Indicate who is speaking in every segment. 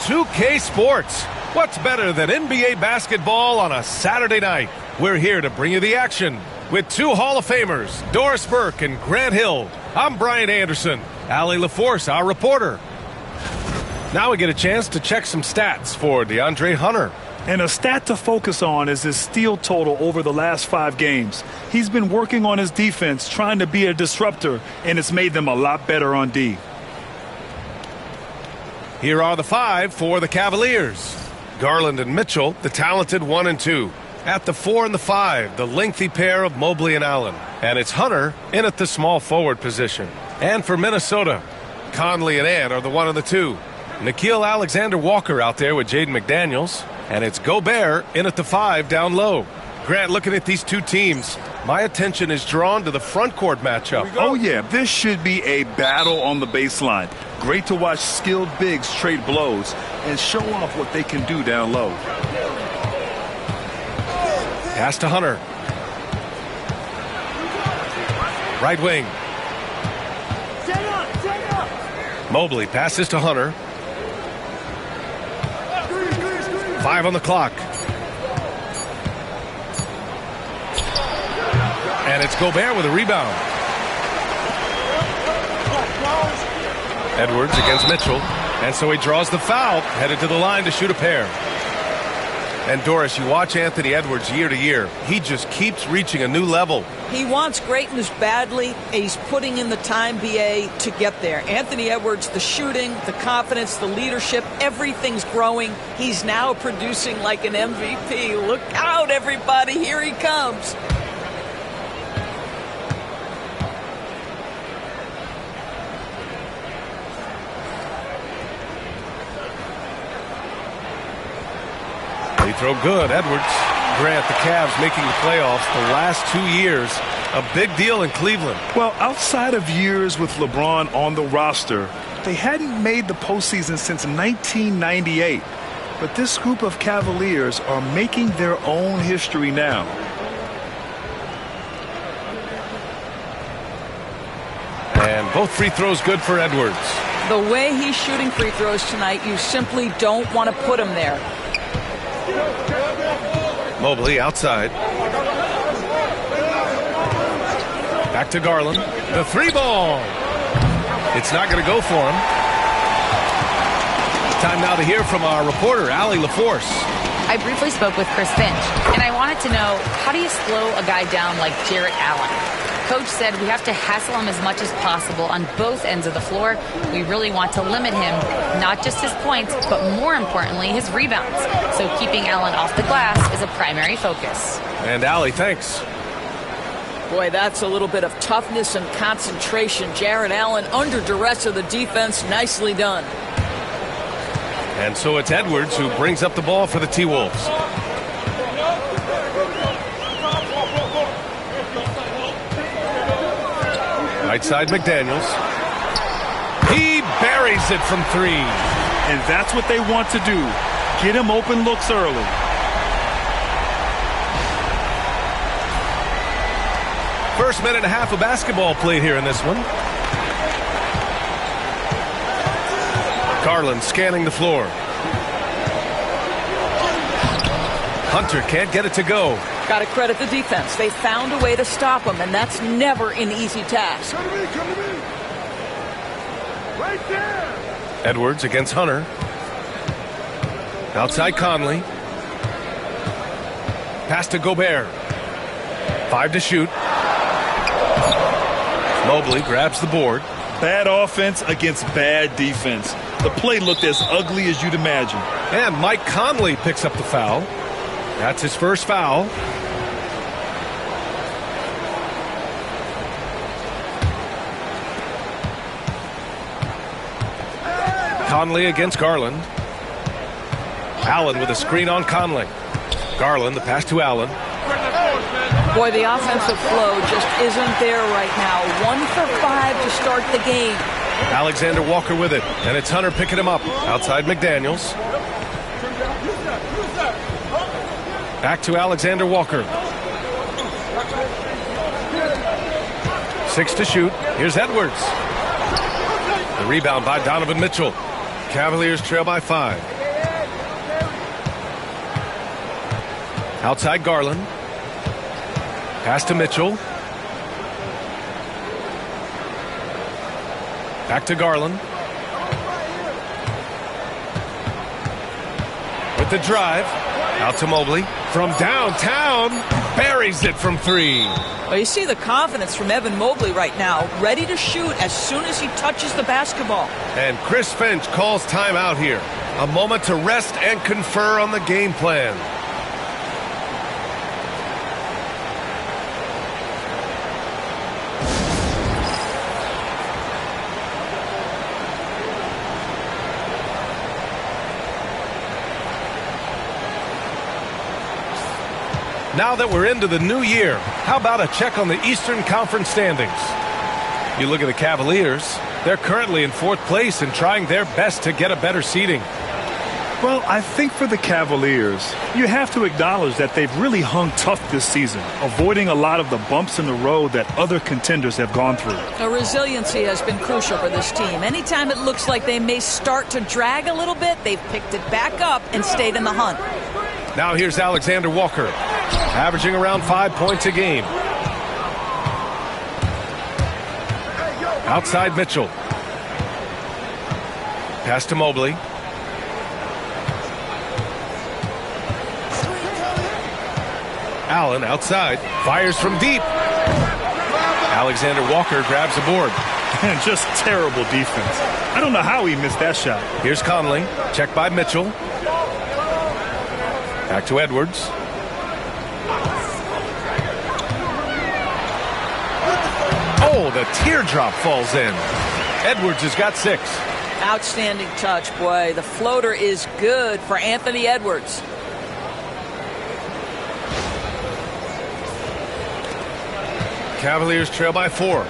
Speaker 1: 2K Sports. What's better than NBA basketball on a Saturday night? We're here to bring you the action with two Hall of Famers, Doris Burke and Grant Hill. I'm Brian Anderson. Allie LaForce, our reporter. Now we get a chance to check some stats for DeAndre Hunter.
Speaker 2: And a stat to focus on is his steal total over the last 5 games. He's been working on his defense, trying to be a disruptor, and it's made them a lot better on D.
Speaker 1: Here are the 5 for the Cavaliers. Garland and Mitchell, the talented 1 and 2. At the 4 and the 5, the lengthy pair of Mobley and Allen. And it's Hunter in at the small forward position. And for Minnesota, Conley and Ant are the 1 and the 2. Nickeil Alexander-Walker out there with Jaden McDaniels. And it's Gobert in at the 5 down low. Grant, looking at these two teams, my attention is drawn to the front court matchup.
Speaker 2: Oh, yeah, this should be a battle on the baseline. Great to watch skilled bigs trade blows and show off what they can do down low.
Speaker 1: Pass to Hunter. Right wing.
Speaker 3: Set up.
Speaker 1: Mobley passes to Hunter. 5 on the clock. And it's Gobert with a rebound. Edwards against Mitchell. And so he draws the foul, headed to the line to shoot a pair. And Doris, you watch Anthony Edwards year to year. He just keeps reaching a new level.
Speaker 4: He wants greatness badly, and he's putting in the time, BA, to get there. Anthony Edwards, the shooting, the confidence, the leadership, everything's growing. He's now producing like an MVP. Look out, everybody. Here he comes.
Speaker 1: They throw good. Edwards. Grant, the Cavs making the playoffs the last 2 years. A big deal in Cleveland.
Speaker 2: Well, outside of years with LeBron on the roster, they hadn't made the postseason since 1998. But this group of Cavaliers are making their own history now.
Speaker 1: And both free throws good for Edwards.
Speaker 4: The way he's shooting free throws tonight, you simply don't want to put him there.
Speaker 1: Mobley outside. Back to Garland. The 3-ball. It's not going to go for him. Time now to hear from our reporter, Allie LaForce.
Speaker 5: I briefly spoke with Chris Finch, and I wanted to know, how do you slow a guy down like Jarrett Allen? Coach said we have to hassle him as much as possible on both ends of the floor. We really want to limit him, not just his points, but more importantly, his rebounds. So keeping Allen off the glass is a primary focus.
Speaker 1: And Allie, thanks.
Speaker 4: Boy, that's a little bit of toughness and concentration. Jarrett Allen under duress of the defense. Nicely done.
Speaker 1: And so it's Edwards who brings up the ball for the T-Wolves. Right side, McDaniels. He buries it from 3.
Speaker 2: And that's what they want to do. Get him open looks early.
Speaker 1: First minute and a half of basketball played here in this one. Garland scanning the floor. Hunter can't get it to go.
Speaker 4: Got to credit the defense. They found a way to stop him, and that's never an easy task.
Speaker 3: Come to me. Right there.
Speaker 1: Edwards against Hunter. Outside Conley. Pass to Gobert. 5 to shoot. Mobley grabs the board.
Speaker 2: Bad offense against bad defense. The play looked as ugly as you'd imagine.
Speaker 1: And Mike Conley picks up the foul. That's his first foul. Conley against Garland. Allen with a screen on Conley. Garland, the pass to Allen.
Speaker 4: Boy, the offensive flow just isn't there right now. 1 for 5 to start the game.
Speaker 1: Alexander Walker with it, and it's Hunter picking him up. Outside McDaniels. Back to Alexander Walker. 6 to shoot. Here's Edwards. The rebound by Donovan Mitchell. Cavaliers trail by 5. Outside Garland. Pass to Mitchell. Back to Garland. With the drive. Out to Mobley. From downtown. Buries it from three.
Speaker 4: Well, you see the confidence from Evan Mobley right now. Ready to shoot as soon as he touches the basketball.
Speaker 1: And Chris Finch calls timeout here. A moment to rest and confer on the game plan. Now that we're into the new year, how about a check on the Eastern Conference standings? You look at the Cavaliers, they're currently in 4th place and trying their best to get a better seeding.
Speaker 2: Well, I think for the Cavaliers, you have to acknowledge that they've really hung tough this season, avoiding a lot of the bumps in the road that other contenders have gone through.
Speaker 4: The resiliency has been crucial for this team. Anytime it looks like they may start to drag a little bit, they've picked it back up and stayed in the hunt.
Speaker 1: Now here's Alexander Walker, averaging around 5 points a game. Outside Mitchell. Pass to Mobley. Allen outside. Fires from deep. Alexander Walker grabs the board.
Speaker 2: And just terrible defense. I don't know how he missed that shot.
Speaker 1: Here's Conley. Checked by Mitchell. Back to Edwards. Oh, the teardrop falls in. Edwards has got 6.
Speaker 4: Outstanding touch, boy. The floater is good for Anthony Edwards.
Speaker 1: Cavaliers trail by 4.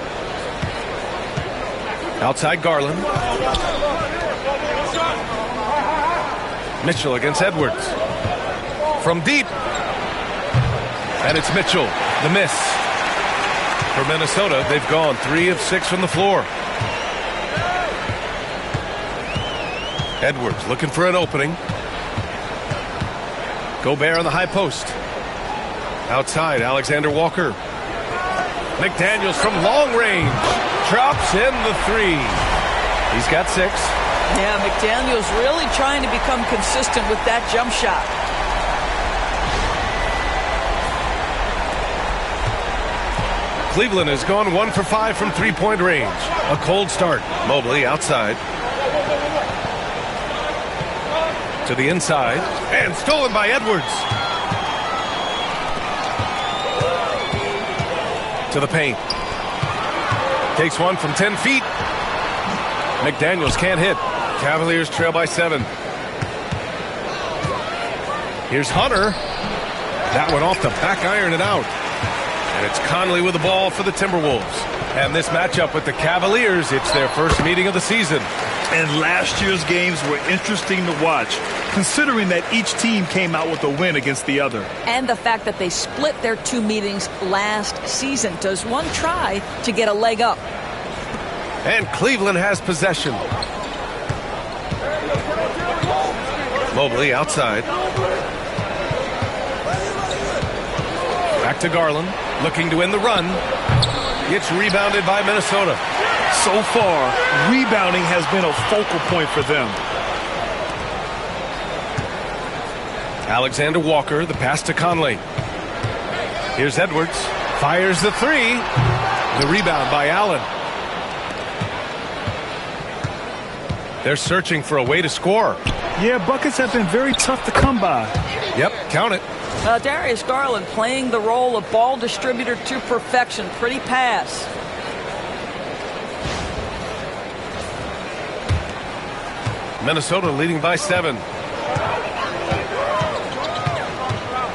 Speaker 1: Outside Garland. Mitchell against Edwards. From deep. And it's Mitchell. The miss. For Minnesota, they've gone 3 of 6 from the floor. Edwards looking for an opening. Gobert on the high post. Outside, Alexander Walker. McDaniels from long range. Drops in the 3. He's got 6.
Speaker 4: Yeah, McDaniels really trying to become consistent with that jump shot.
Speaker 1: Cleveland has gone 1 for 5 from three-point range. A cold start. Mobley outside. To the inside. And stolen by Edwards. To the paint. Takes one from 10 feet. McDaniels can't hit. Cavaliers trail by 7. Here's Hunter. That one off the back iron and out. And it's Conley with the ball for the Timberwolves. And this matchup with the Cavaliers, it's their first meeting of the season.
Speaker 2: And last year's games were interesting to watch, considering that each team came out with a win against the other.
Speaker 4: And the fact that they split their 2 meetings last season. Does one try to get a leg up?
Speaker 1: And Cleveland has possession. Mobley outside. Back to Garland. Looking to win the run. It's rebounded by Minnesota.
Speaker 2: So far, rebounding has been a focal point for them.
Speaker 1: Alexander Walker, the pass to Conley. Here's Edwards. Fires the 3. The rebound by Allen. They're searching for a way to score.
Speaker 2: Yeah, buckets have been very tough to come by.
Speaker 1: Yep, count it.
Speaker 4: Darius Garland playing the role of ball distributor to perfection. Pretty pass.
Speaker 1: Minnesota leading by 7.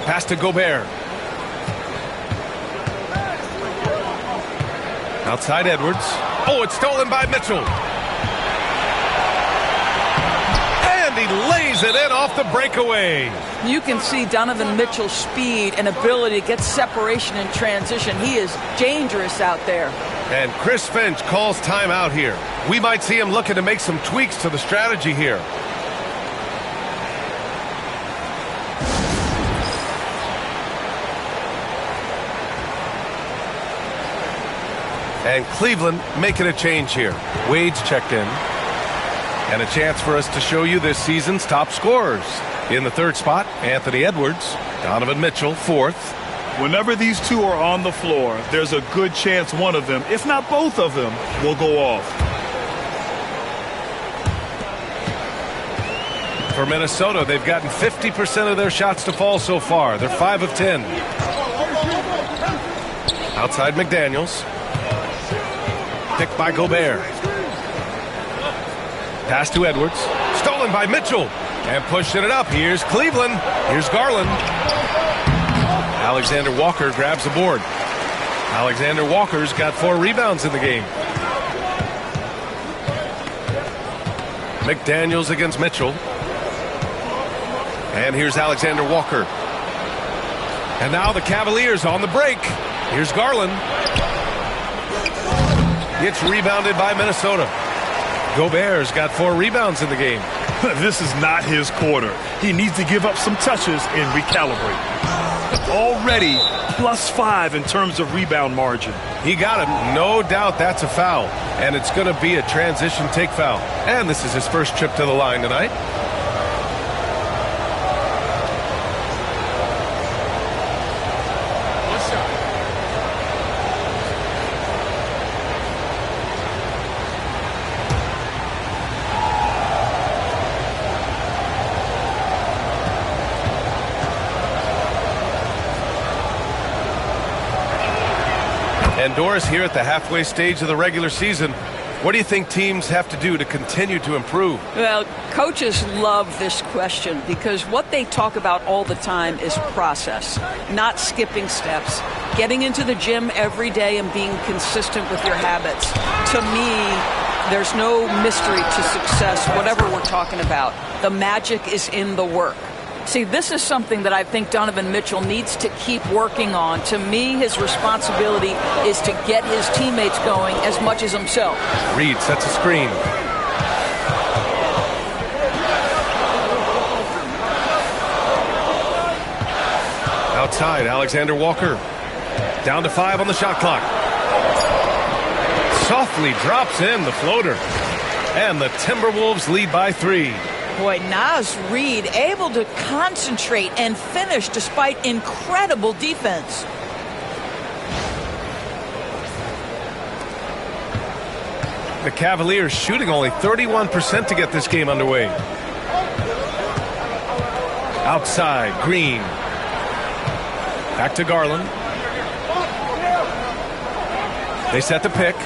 Speaker 1: Pass to Gobert. Outside Edwards. Oh, it's stolen by Mitchell. And he lays it in off the breakaway.
Speaker 4: You can see Donovan Mitchell's speed and ability to get separation in transition. He is dangerous out there.
Speaker 1: And Chris Finch calls timeout here. We might see him looking to make some tweaks to the strategy here. And Cleveland making a change here. Wade's checked in. And a chance for us to show you this season's top scorers. In the third spot, Anthony Edwards. Donovan Mitchell, fourth.
Speaker 2: Whenever these two are on the floor, there's a good chance one of them, if not both of them, will go off.
Speaker 1: For Minnesota, they've gotten 50% of their shots to fall so far. They're 5 of 10. Outside McDaniels. Picked by Gobert. Pass to Edwards. Stolen by Mitchell. And pushing it up. Here's Cleveland. Here's Garland. Alexander Walker grabs the board. Alexander Walker's got 4 rebounds in the game. McDaniels against Mitchell. And here's Alexander Walker. And now the Cavaliers on the break. Here's Garland. It's rebounded by Minnesota. Gobert's got 4 rebounds in the game.
Speaker 2: This is not his quarter. He needs to give up some touches and recalibrate. Already +5 in terms of rebound margin.
Speaker 1: He got him. No doubt that's a foul. And it's going to be a transition take foul. And this is his first trip to the line tonight. And Doris, here at the halfway stage of the regular season, what do you think teams have to do to continue to improve?
Speaker 4: Well, coaches love this question because what they talk about all the time is process, not skipping steps, getting into the gym every day and being consistent with your habits. To me, there's no mystery to success, whatever we're talking about. The magic is in the work. See, this is something that I think Donovan Mitchell needs to keep working on. To me, his responsibility is to get his teammates going as much as himself.
Speaker 1: Reed sets a screen. Outside, Alexander Walker. Down to 5 on the shot clock. Softly drops in the floater. And the Timberwolves lead by 3.
Speaker 4: Boy, Naz Reid able to concentrate and finish despite incredible defense.
Speaker 1: The Cavaliers shooting only 31% to get this game underway. Outside, Green. Back to Garland. They set the pick.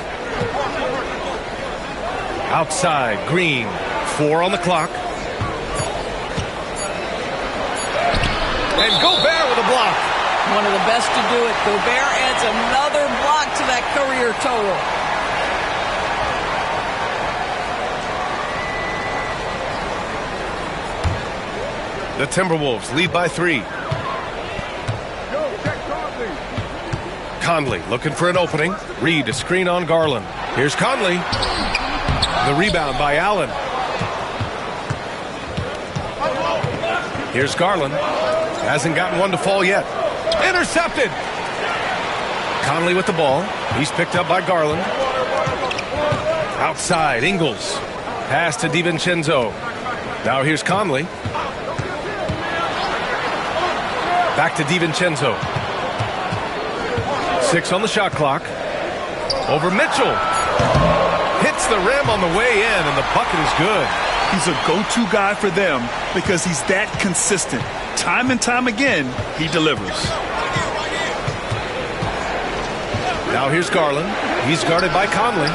Speaker 1: Outside, Green. 4 on the clock. And Gobert with a block.
Speaker 4: One of the best to do it. Gobert adds another block to that career total.
Speaker 1: The Timberwolves lead by 3. Conley looking for an opening. Reed a screen on Garland. Here's Conley. The rebound by Allen. Here's Garland. Hasn't gotten one to fall yet. Intercepted. Conley with the ball. He's picked up by Garland. Outside, Ingles. Pass to DiVincenzo. Now here's Conley. Back to DiVincenzo. 6 on the shot clock. Over Mitchell. Hits the rim on the way in, and the bucket is good.
Speaker 2: He's a go-to guy for them because he's that consistent. Time and time again, he delivers.
Speaker 1: Now here's Garland. He's guarded by Conley.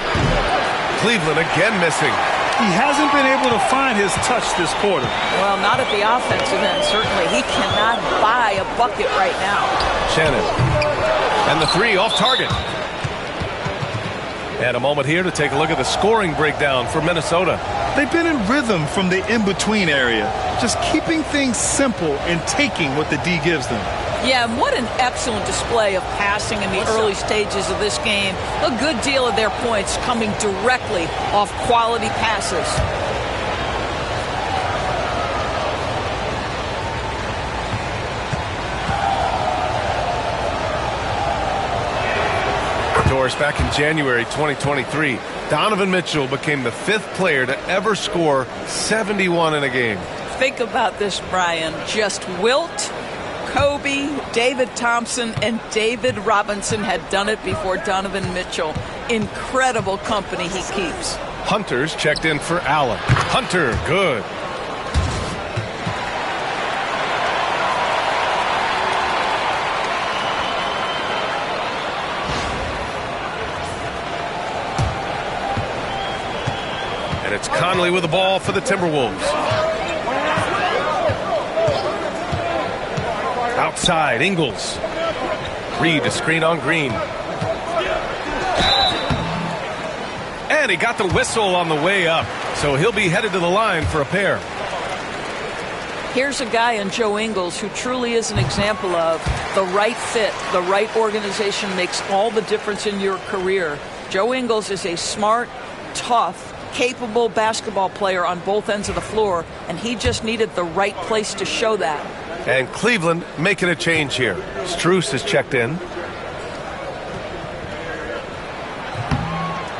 Speaker 1: Cleveland again missing.
Speaker 2: He hasn't been able to find his touch this quarter.
Speaker 4: Well, not at the offensive end, certainly. He cannot buy a bucket right now.
Speaker 1: Shannon. And the 3 off target. And a moment here to take a look at the scoring breakdown for Minnesota.
Speaker 2: They've been in rhythm from the in-between area, just keeping things simple and taking what the D gives them.
Speaker 4: Yeah, and what an excellent display of passing in the early stages of this game. A good deal of their points coming directly off quality passes.
Speaker 1: Doris, back in January 2023, Donovan Mitchell became the 5th player to ever score 71 in a game.
Speaker 4: Think about this, Brian. Just Wilt, Kobe, David Thompson, and David Robinson had done it before Donovan Mitchell. Incredible company he keeps.
Speaker 1: Hunter's checked in for Allen. Hunter, good. And it's Conley with the ball for the Timberwolves. Outside, Ingles. Reed to screen on Green. And he got the whistle on the way up, so he'll be headed to the line for a pair.
Speaker 4: Here's a guy in Joe Ingles who truly is an example of the right fit, the right organization makes all the difference in your career. Joe Ingles is a smart, tough, capable basketball player on both ends of the floor, and he just needed the right place to show that.
Speaker 1: And Cleveland making a change here. Strus is checked in.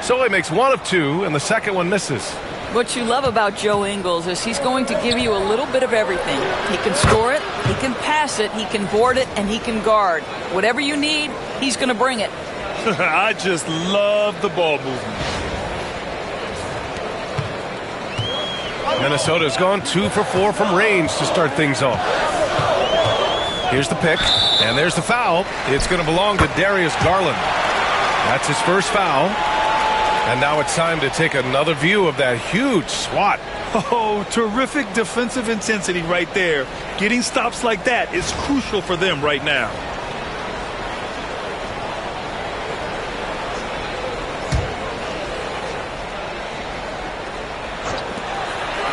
Speaker 1: So he makes 1 of 2, and the second one misses.
Speaker 4: What you love about Joe Ingles is he's going to give you a little bit of everything. He can score it, he can pass it, he can board it, and he can guard. Whatever you need, he's going to bring it.
Speaker 2: I just love the ball movement.
Speaker 1: Minnesota's gone 2 for 4 from range to start things off. Here's the pick, and there's the foul. It's going to belong to Darius Garland. That's his first foul. And now it's time to take another view of that huge swat.
Speaker 2: Oh, terrific defensive intensity right there. Getting stops like that is crucial for them right now.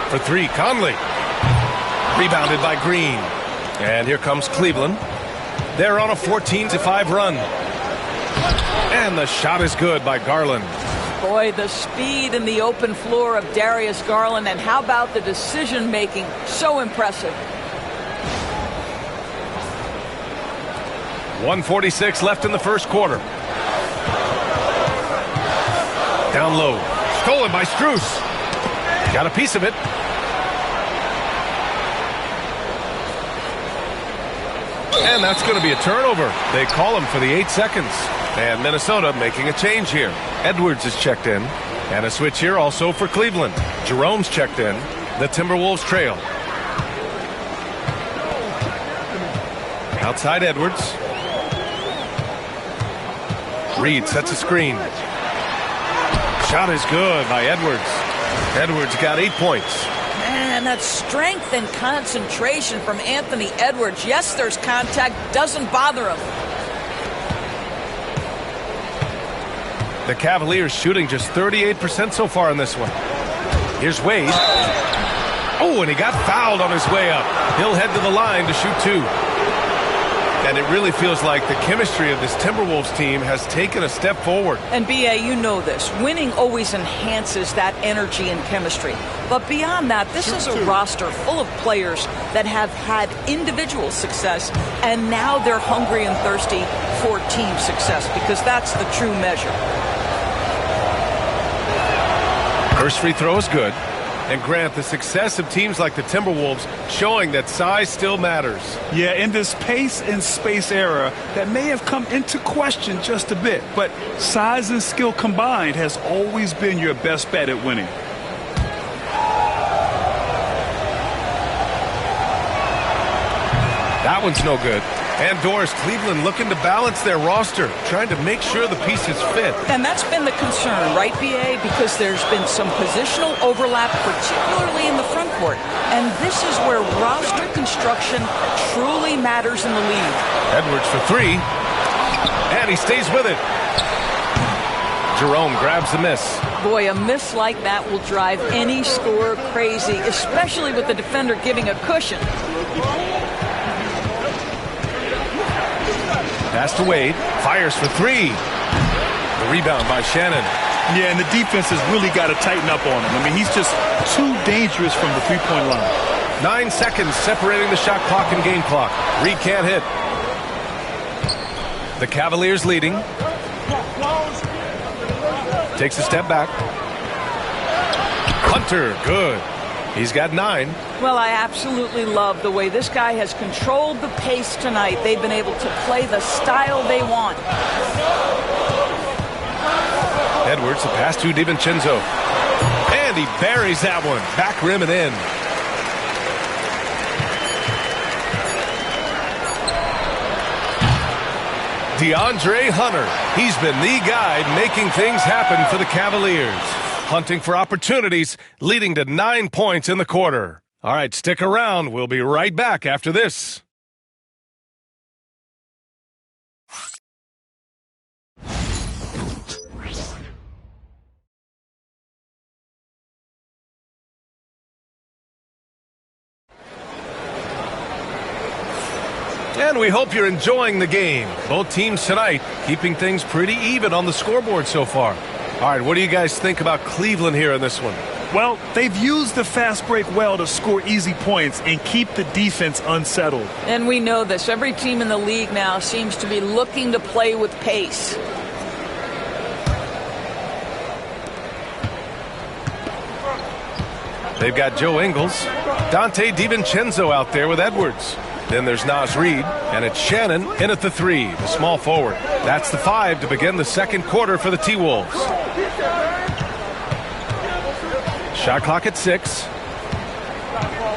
Speaker 1: For 3, Conley. Rebounded by Green. And here comes Cleveland. They're on a 14-5 run. And the shot is good by Garland.
Speaker 4: Boy, the speed and the open floor of Darius Garland, and how about the decision-making? So impressive.
Speaker 1: 1:46 left in the first quarter. Down low. Stolen by Strus. Got a piece of it. And that's going to be a turnover. They call him for the 8 seconds. And Minnesota making a change here. Edwards is checked in. And a switch here also for Cleveland. Jerome's checked in. The Timberwolves trail. Outside Edwards. Reed sets a screen. Shot is good by Edwards. Edwards got 8 points.
Speaker 4: Man, that strength and concentration from Anthony Edwards. Yes, there's contact. Doesn't bother him.
Speaker 1: The Cavaliers shooting just 38% so far in this one. Here's Wade. Oh, and he got fouled on his way up. He'll head to the line to shoot 2. And it really feels like the chemistry of this Timberwolves team has taken a step forward.
Speaker 4: And B.A., you know this. Winning always enhances that energy and chemistry. But beyond that, this is a roster full of players that have had individual success, and now they're hungry and thirsty for team success, because that's the true measure.
Speaker 1: First free throw is good. And Grant, the success of teams like the Timberwolves showing that size still matters.
Speaker 2: Yeah, in this pace and space era, that may have come into question just a bit, but size and skill combined has always been your best bet at winning.
Speaker 1: That one's no good. And Doris, Cleveland looking to balance their roster, trying to make sure the pieces fit.
Speaker 4: And that's been the concern, right, B.A.? Because there's been some positional overlap, particularly in the front court. And this is where roster construction truly matters in the league.
Speaker 1: Edwards for 3. And he stays with it. Jerome grabs the miss.
Speaker 4: Boy, a miss like that will drive any scorer crazy, especially with the defender giving a cushion.
Speaker 1: Pass to Wade. Fires for 3. The rebound by Shannon.
Speaker 2: Yeah, and the defense has really got to tighten up on him. I mean, he's just too dangerous from the three-point line.
Speaker 1: 9 seconds separating the shot clock and game clock. Reed can't hit. The Cavaliers leading. Takes a step back. Hunter, good. He's got 9.
Speaker 4: Well, I absolutely love the way this guy has controlled the pace tonight. They've been able to play the style they want.
Speaker 1: Edwards, a pass to DiVincenzo. And he buries that one. Back rim and in. DeAndre Hunter. He's been the guy making things happen for the Cavaliers. Hunting for opportunities, leading to 9 points in the quarter. All right, stick around. We'll be right back after this. And we hope you're enjoying the game. Both teams tonight keeping things pretty even on the scoreboard so far. All right, what do you guys think about Cleveland here in this one?
Speaker 2: Well, they've used the fast break well to score easy points and keep the defense unsettled.
Speaker 4: And we know this. Every team in the league now seems to be looking to play with pace.
Speaker 1: They've got Joe Ingles, Dante DiVincenzo out there with Edwards. Then there's Naz Reid, and it's Shannon in at the 3, the small forward. That's the 5 to begin the second quarter for the T-Wolves. Shot clock at 6.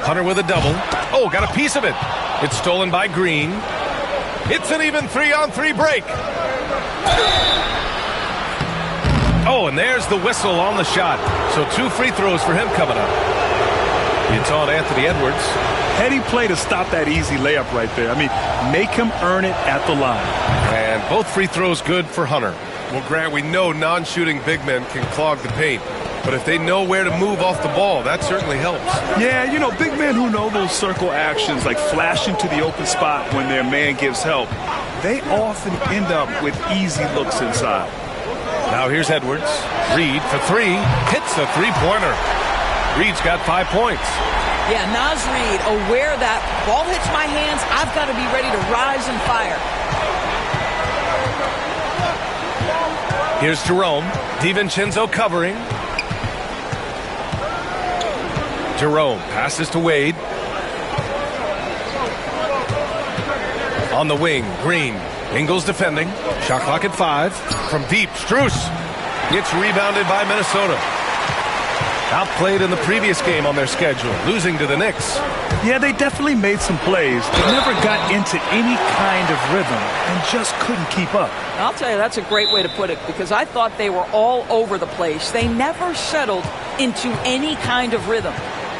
Speaker 1: Hunter with a double. Oh, got a piece of it. It's stolen by Green. It's an even 3-on-3 break. Oh, and there's the whistle on the shot. So 2 free throws for him coming up. It's on Anthony Edwards.
Speaker 2: Heady play to stop that easy layup right there. I mean, make him earn it at the line.
Speaker 1: And both free throws good for Hunter. Well, Grant, we know non-shooting big men can clog the paint. But if they know where to move off the ball, that certainly helps.
Speaker 2: Yeah, you know, big men who know those circle actions, like flashing to the open spot when their man gives help, they often end up with easy looks inside.
Speaker 1: Now here's Edwards. Reid for 3. Hits a three-pointer. Reid's got 5 points.
Speaker 4: Yeah, Naz Reid, aware that ball hits my hands, I've got to be ready to rise and fire.
Speaker 1: Here's Jerome. DiVincenzo covering. Jerome passes to Wade. On the wing, Green. Ingles defending. Shot clock at 5. From deep, Strus. It's rebounded by Minnesota. Outplayed in the previous game on their schedule, losing to the Knicks.
Speaker 2: Yeah, they definitely made some plays. They never got into any kind of rhythm and just couldn't keep up.
Speaker 4: I'll tell you, that's a great way to put it, because I thought they were all over the place. They never settled into any kind of rhythm.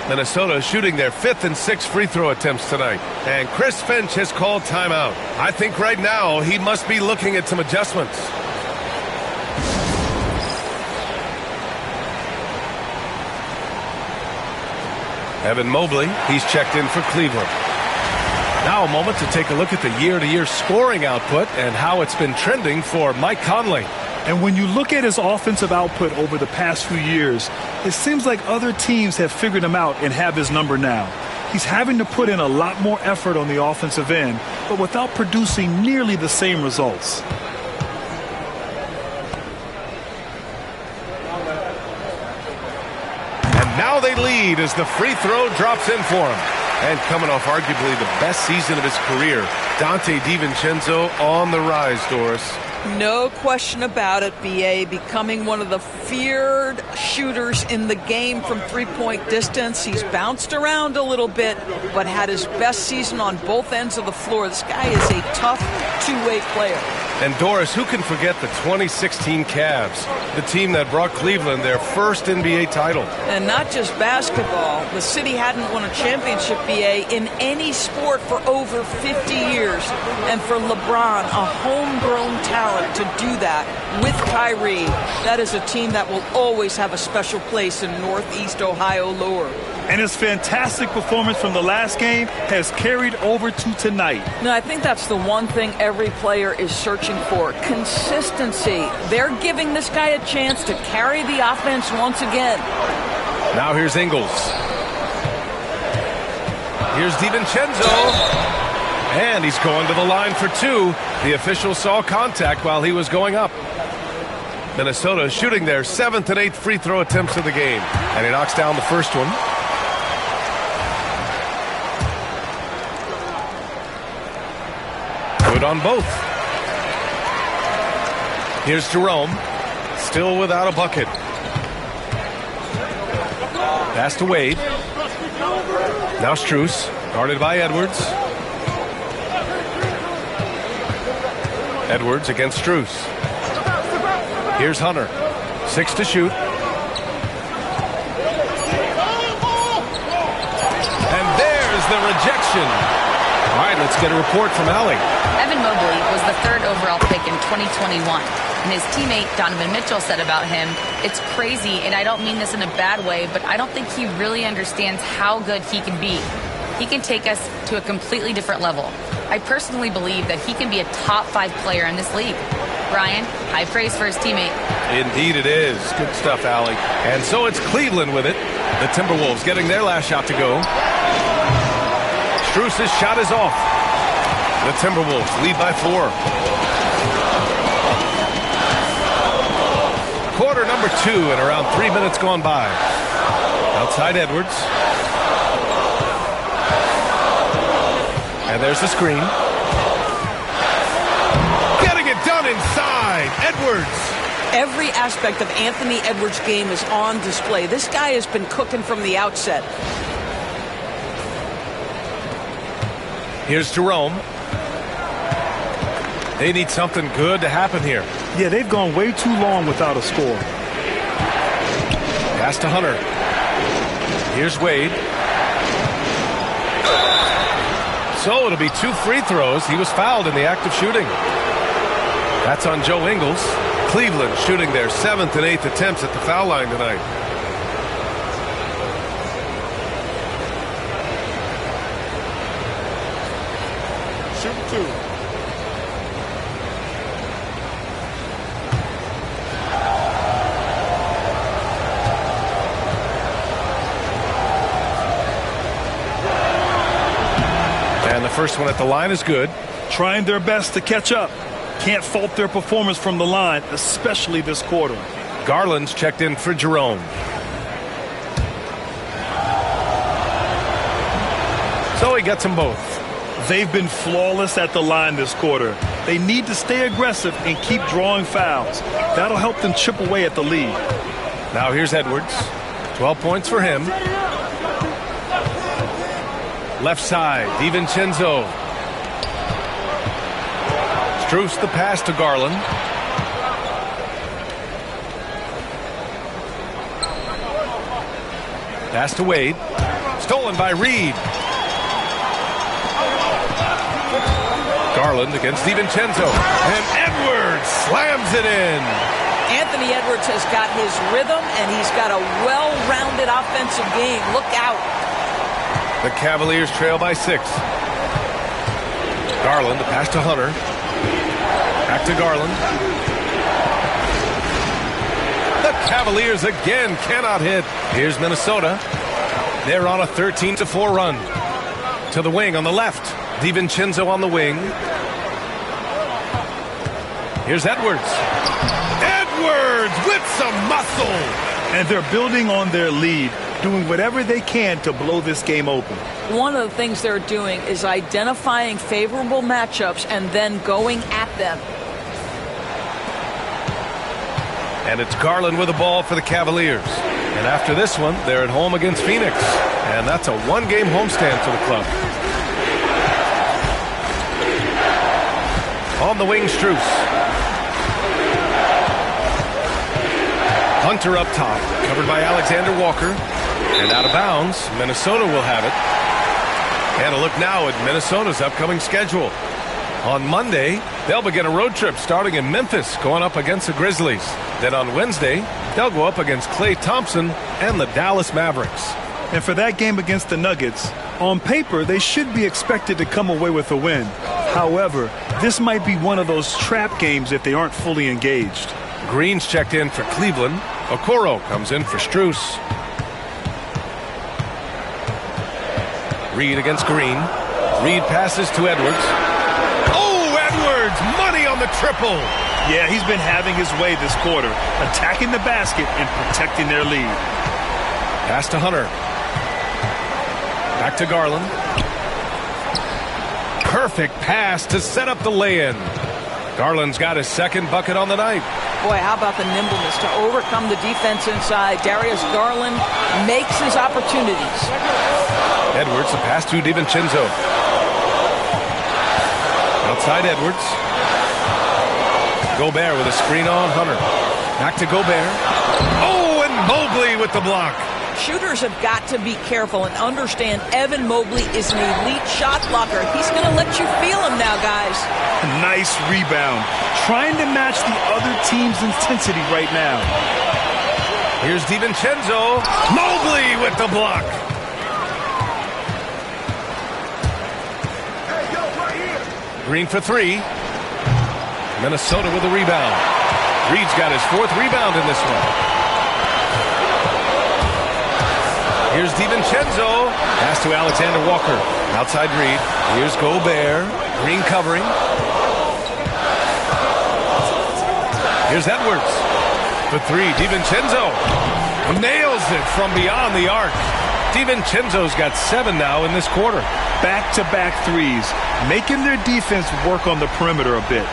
Speaker 1: Minnesota shooting their 5th and 6th free throw attempts tonight. And Chris Finch has called timeout. I think right now he must be looking at some adjustments. Evan Mobley, he's checked in for Cleveland. Now a moment to take a look at the year-to-year scoring output and how it's been trending for Mike Conley.
Speaker 2: And when you look at his offensive output over the past few years, it seems like other teams have figured him out and have his number now. He's having to put in a lot more effort on the offensive end, but without producing nearly the same results.
Speaker 1: Now they lead as the free throw drops in for him. And coming off arguably the best season of his career, Dante DiVincenzo on the rise, Doris.
Speaker 4: No question about it, B.A. becoming one of the feared shooters in the game from three-point distance. He's bounced around a little bit, but had his best season on both ends of the floor. This guy is a tough two-way player.
Speaker 1: And Doris, who can forget the 2016 Cavs, the team that brought Cleveland their first NBA title?
Speaker 4: And not just basketball. The city hadn't won a championship, B.A., in any sport for over 50 years. And for LeBron, a homegrown talent, to do that with Kyrie, that is a team that will always have a special place in Northeast Ohio lore.
Speaker 2: And his fantastic performance from the last game has carried over to tonight.
Speaker 4: No, I think that's the one thing every player is searching for. Consistency. They're giving this guy a chance to carry the offense once again.
Speaker 1: Now here's Ingles. Here's DiVincenzo. And he's going to the line for 2. The official saw contact while he was going up. Minnesota shooting their 7th and 8th free throw attempts of the game. And he knocks down the first one. Good on both. Here's Jerome. Still without a bucket. Pass to Wade. Now Strus, guarded by Edwards. Edwards against Strus. Here's Hunter. 6 to shoot. And there's the rejection. All right, let's get a report from Allie.
Speaker 5: Evan Mobley was the 3rd overall pick in 2021. And his teammate Donovan Mitchell said about him, "It's crazy, and I don't mean this in a bad way, but I don't think he really understands how good he can be. He can take us to a completely different level. I personally believe that he can be a top 5 player in this league." Brian, high praise for his teammate.
Speaker 1: Indeed it is. Good stuff, Allie. And so it's Cleveland with it. The Timberwolves getting their last shot to go. Strus's shot is off. The Timberwolves lead by 4. Quarter number 2 and around 3 minutes gone by. Outside Edwards. And there's the screen. Getting it done inside. Edwards.
Speaker 4: Every aspect of Anthony Edwards' game is on display. This guy has been cooking from the outset.
Speaker 1: Here's Jerome. They need something good to happen here.
Speaker 2: Yeah, they've gone way too long without a score.
Speaker 1: Pass to Hunter. Here's Wade. So it'll be 2 free throws. He was fouled in the act of shooting. That's on Joe Ingles. Cleveland shooting their 7th and 8th attempts at the foul line tonight.
Speaker 3: Shoot 2.
Speaker 1: And the first one at the line is good.
Speaker 2: Trying their best to catch up. Can't fault their performance from the line, especially this quarter.
Speaker 1: Garland's checked in for Jerome. So he gets them both.
Speaker 2: They've been flawless at the line this quarter. They need to stay aggressive and keep drawing fouls. That'll help them chip away at the lead.
Speaker 1: Now here's Edwards. 12 points for him. Left side, DiVincenzo. Strus the pass to Garland. Pass to Wade. Stolen by Reed. Garland against DiVincenzo. And Edwards slams it in.
Speaker 4: Anthony Edwards has got his rhythm, and he's got a well-rounded offensive game. Look out.
Speaker 1: The Cavaliers trail by 6. Garland, the pass to Hunter. Back to Garland. The Cavaliers again cannot hit. Here's Minnesota. They're on a 13-4 run. To the wing on the left. DiVincenzo on the wing. Here's Edwards. Edwards with some muscle.
Speaker 2: And they're building on their lead, doing whatever they can to blow this game open.
Speaker 4: One of the things they're doing is identifying favorable matchups and then going at them.
Speaker 1: And it's Garland with the ball for the Cavaliers. And after this one, they're at home against Phoenix. And that's a 1-game homestand for the club. On the wing, Strus. Hunter up top, covered by Alexander Walker. And out of bounds, Minnesota will have it. And a look now at Minnesota's upcoming schedule. On Monday, they'll begin a road trip starting in Memphis, going up against the Grizzlies. Then on Wednesday, they'll go up against Klay Thompson and the Dallas Mavericks.
Speaker 2: And for that game against the Nuggets, on paper, they should be expected to come away with a win. However, this might be one of those trap games if they aren't fully engaged.
Speaker 1: Green's checked in for Cleveland. Okoro comes in for Strus. Reed against Green. Reed passes to Edwards. Oh, Edwards! Money on the triple.
Speaker 2: Yeah, he's been having his way this quarter, attacking the basket and protecting their lead.
Speaker 1: Pass to Hunter. Back to Garland. Perfect pass to set up the lay-in. Garland's got his second bucket on the night.
Speaker 4: Boy, how about the nimbleness to overcome the defense inside. Darius Garland makes his opportunities.
Speaker 1: Edwards, the pass to DiVincenzo. Outside Edwards. Gobert with a screen on Hunter. Back to Gobert. Oh, and Mobley with the block.
Speaker 4: Shooters have got to be careful and understand Evan Mobley is an elite shot blocker. He's going to let you feel him now, guys.
Speaker 2: Nice rebound. Trying to match the other team's intensity right now.
Speaker 1: Here's DiVincenzo. Mobley with the block. Green for three. Minnesota with a rebound. Reed's got his fourth rebound in this one. Here's DiVincenzo. Pass to Alexander Walker. Outside Reed. Here's Gobert. Green covering. Here's Edwards. For three, DiVincenzo. Nails it from beyond the arc. DiVincenzo's got 7 now in this quarter.
Speaker 2: Back-to-back threes, making their defense work on the perimeter a bit.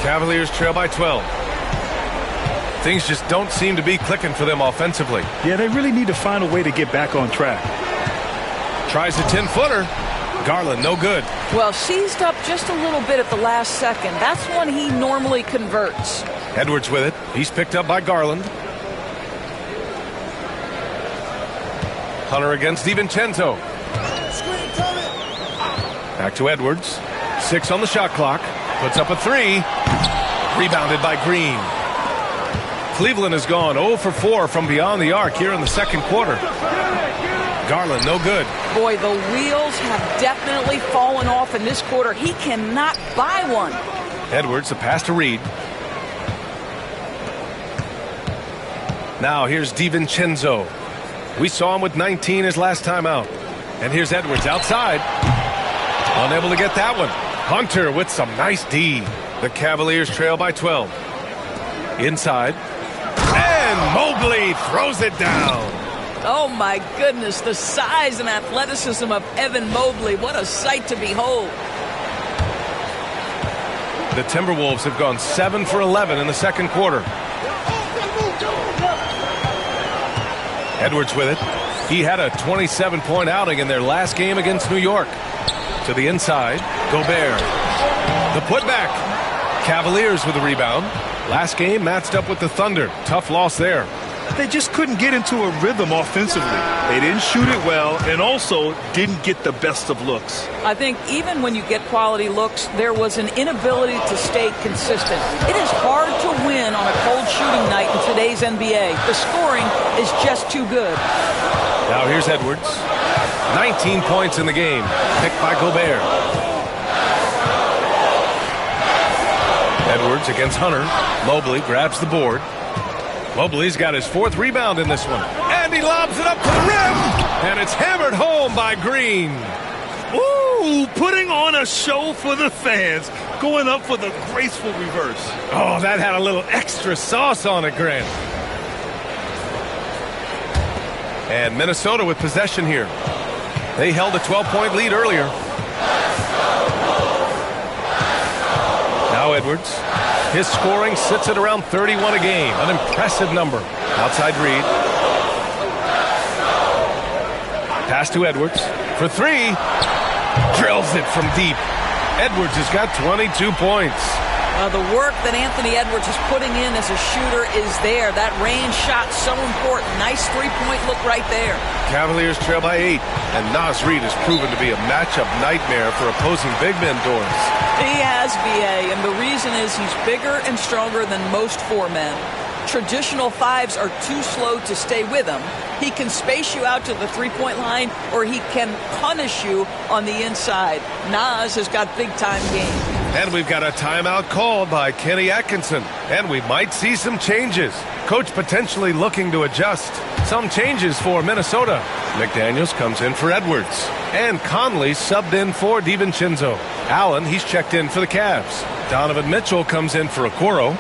Speaker 1: Cavaliers trail by 12. Things just don't seem to be clicking for them offensively.
Speaker 2: Yeah, they really need to find a way to get back on track.
Speaker 1: Tries a 10-footer. Garland, no good.
Speaker 4: Well, seized up just a little bit at the last second. That's when he normally converts.
Speaker 1: Edwards with it. He's picked up by Garland. Hunter against DiVincenzo. Back to Edwards. 6 on the shot clock. Puts up a 3. Rebounded by Green. Cleveland has gone 0 for 4 from beyond the arc here in the second quarter. Garland, no good.
Speaker 4: Boy, the wheels have definitely fallen off in this quarter. He cannot buy one.
Speaker 1: Edwards, the pass to Reed. Now here's DiVincenzo. We saw him with 19 his last time out. And here's Edwards outside. Unable to get that one. Hunter with some nice D. The Cavaliers trail by 12. Inside. And Mobley throws it down.
Speaker 4: Oh, my goodness. The size and athleticism of Evan Mobley. What a sight to behold.
Speaker 1: The Timberwolves have gone 7 for 11 in the second quarter. Edwards with it. He had a 27-point outing in their last game against New York. To the inside. Gobert. The putback. Cavaliers with the rebound. Last game matched up with the Thunder. Tough loss there.
Speaker 2: They just couldn't get into a rhythm offensively. They didn't shoot it well and also didn't get the best of looks.
Speaker 4: I think even when you get quality looks, there was an inability to stay consistent. It is hard to win on a cold shooting night in today's NBA. The scoring is just too good.
Speaker 1: Now here's Edwards. 19 points in the game. Picked by Gobert. Edwards against Hunter. Mobley grabs the board. Mobley's got his fourth rebound in this one. And he lobs it up to the rim. And it's hammered home by Green.
Speaker 2: Ooh, putting on a show for the fans. Going up for the graceful reverse.
Speaker 1: Oh, that had a little extra sauce on it, Grant. And Minnesota with possession here. They held a 12-point lead earlier. Now Edwards. His scoring sits at around 31 a game. An impressive number. Outside Reed. Pass to Edwards. For 3. Drills it from deep. Edwards has got 22 points.
Speaker 4: The work that Anthony Edwards is putting in as a shooter is there. That range shot so important. Nice three-point look right there.
Speaker 1: Cavaliers trail by 8. And Naz Reid has proven to be a matchup nightmare for opposing big men doors.
Speaker 4: He has, B.A., and the reason is he's bigger and stronger than most 4 men. Traditional 5s are too slow to stay with him. He can space you out to the three-point line, or he can punish you on the inside. Naz has got big-time game.
Speaker 1: And we've got a timeout called by Kenny Atkinson. And we might see some changes. Coach potentially looking to adjust. Some changes for Minnesota. McDaniels comes in for Edwards. And Conley subbed in for DiVincenzo. Allen, he's checked in for the Cavs. Donovan Mitchell comes in for Okoro.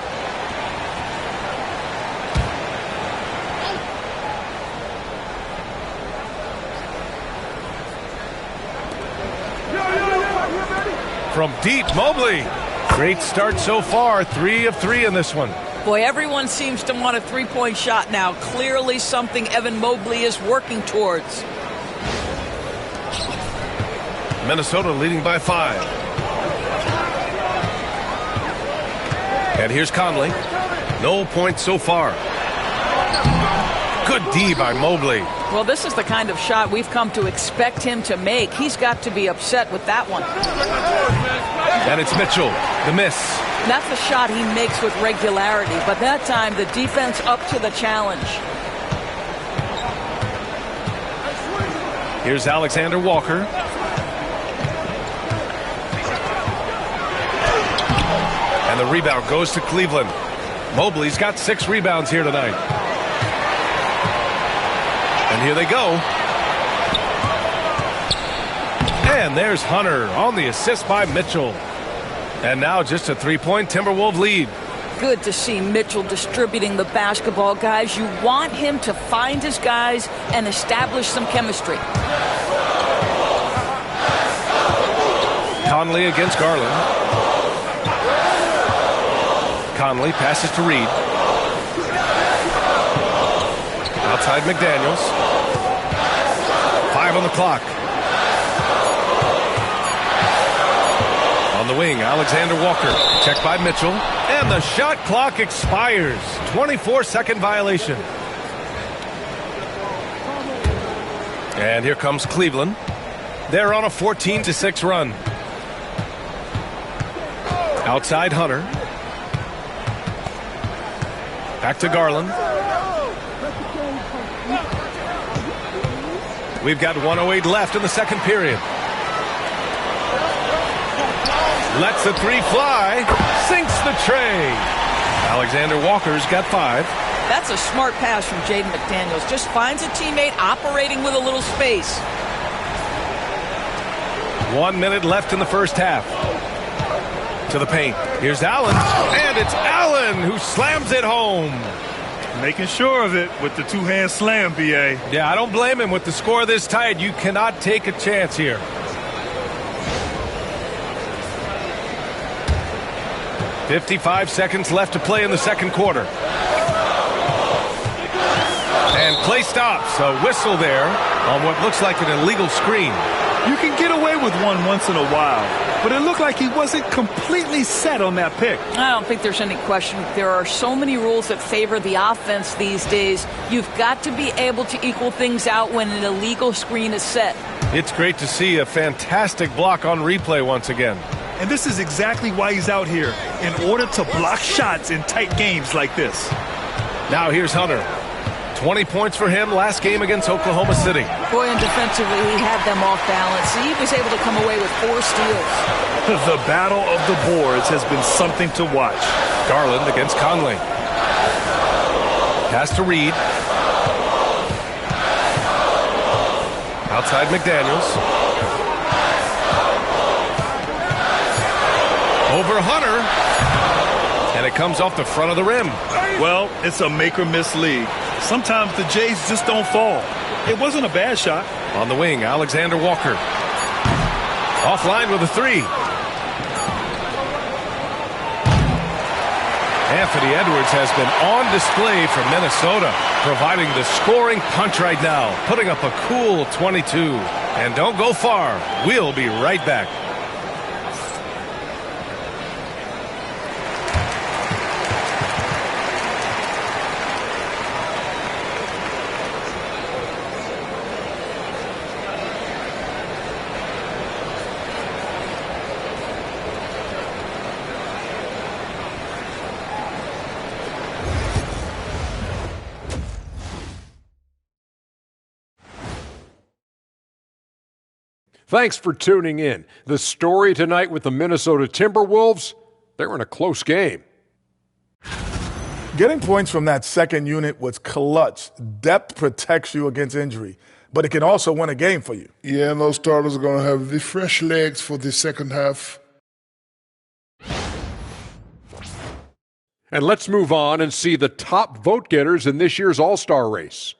Speaker 1: From deep, Mobley. Great start so far. 3 of 3 in this one.
Speaker 4: Boy, everyone seems to want a three-point shot now. Clearly something Evan Mobley is working towards.
Speaker 1: Minnesota leading by 5. And here's Conley. No points so far. Good D by Mobley.
Speaker 4: Well, this is the kind of shot we've come to expect him to make. He's got to be upset with that one.
Speaker 1: And it's Mitchell. The miss.
Speaker 4: That's a shot he makes with regularity, but that time the defense up to the challenge.
Speaker 1: Here's Alexander Walker. And the rebound goes to Cleveland. Mobley's got 6 rebounds here tonight. And here they go. And there's Hunter on the assist by Mitchell. And now just a 3-point Timberwolves lead.
Speaker 4: Good to see Mitchell distributing the basketball, guys. You want him to find his guys and establish some chemistry.
Speaker 1: Conley against Garland. Conley passes to Reed. Outside McDaniels. 5 on the clock. On the wing, Alexander Walker. Checked by Mitchell. And the shot clock expires. 24-second violation. And here comes Cleveland. They're on a 14-6 run. Outside Hunter. Back to Garland. We've got 1:08 left in the second period. Lets the 3 fly. Sinks the tray. Alexander Walker's got 5.
Speaker 4: That's a smart pass from Jaden McDaniels. Just finds a teammate operating with a little space.
Speaker 1: 1 minute left in the first half. To the paint. Here's Allen. And it's Allen who slams it home.
Speaker 2: Making sure of it with the two-hand slam, B.A.
Speaker 1: Yeah, I don't blame him. With the score this tight, you cannot take a chance here. .55 seconds left to play in the second quarter. And play stops. A whistle there on what looks like an illegal screen.
Speaker 2: You can get away with one once in a while, but it looked like he wasn't completely set on that pick.
Speaker 4: I don't think there's any question. There are so many rules that favor the offense these days. You've got to be able to equal things out when an illegal screen is set.
Speaker 1: It's great to see a fantastic block on replay once again.
Speaker 2: And this is exactly why he's out here, in order to block shots in tight games like this.
Speaker 1: Now here's Hunter. 20 points for him last game against Oklahoma City.
Speaker 4: Boy, and defensively, he had them off balance. He was able to come away with 4 steals.
Speaker 2: The battle of the boards has been something to watch.
Speaker 1: Garland against Conley. Pass to Reed. Outside McDaniels. Over Hunter. And it comes off the front of the rim.
Speaker 2: Well, it's a make-or-miss league. Sometimes the Jays just don't fall. It wasn't a bad shot.
Speaker 1: On the wing, Alexander Walker. Offline with a 3. Anthony Edwards has been on display for Minnesota, providing the scoring punch right now, putting up a cool 22. And don't go far. We'll be right back.
Speaker 6: Thanks for tuning in. The story tonight with the Minnesota Timberwolves, they're in a close game.
Speaker 7: Getting points from that second unit was clutch. Depth protects you against injury. but it can also win a game for you.
Speaker 3: Yeah, and those starters are going to have the fresh legs for the second half.
Speaker 6: And let's move on and see the top vote getters in this year's All-Star race.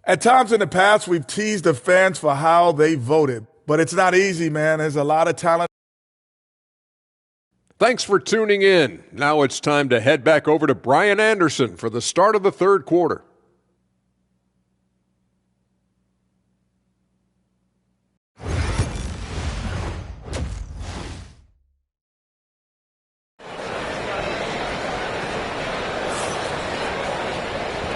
Speaker 7: At times in the past, we've teased the fans for how they voted, but it's not easy, man. There's a lot of talent.
Speaker 6: Thanks for tuning in. Now it's time to head back over to Brian Anderson for the start of the third quarter.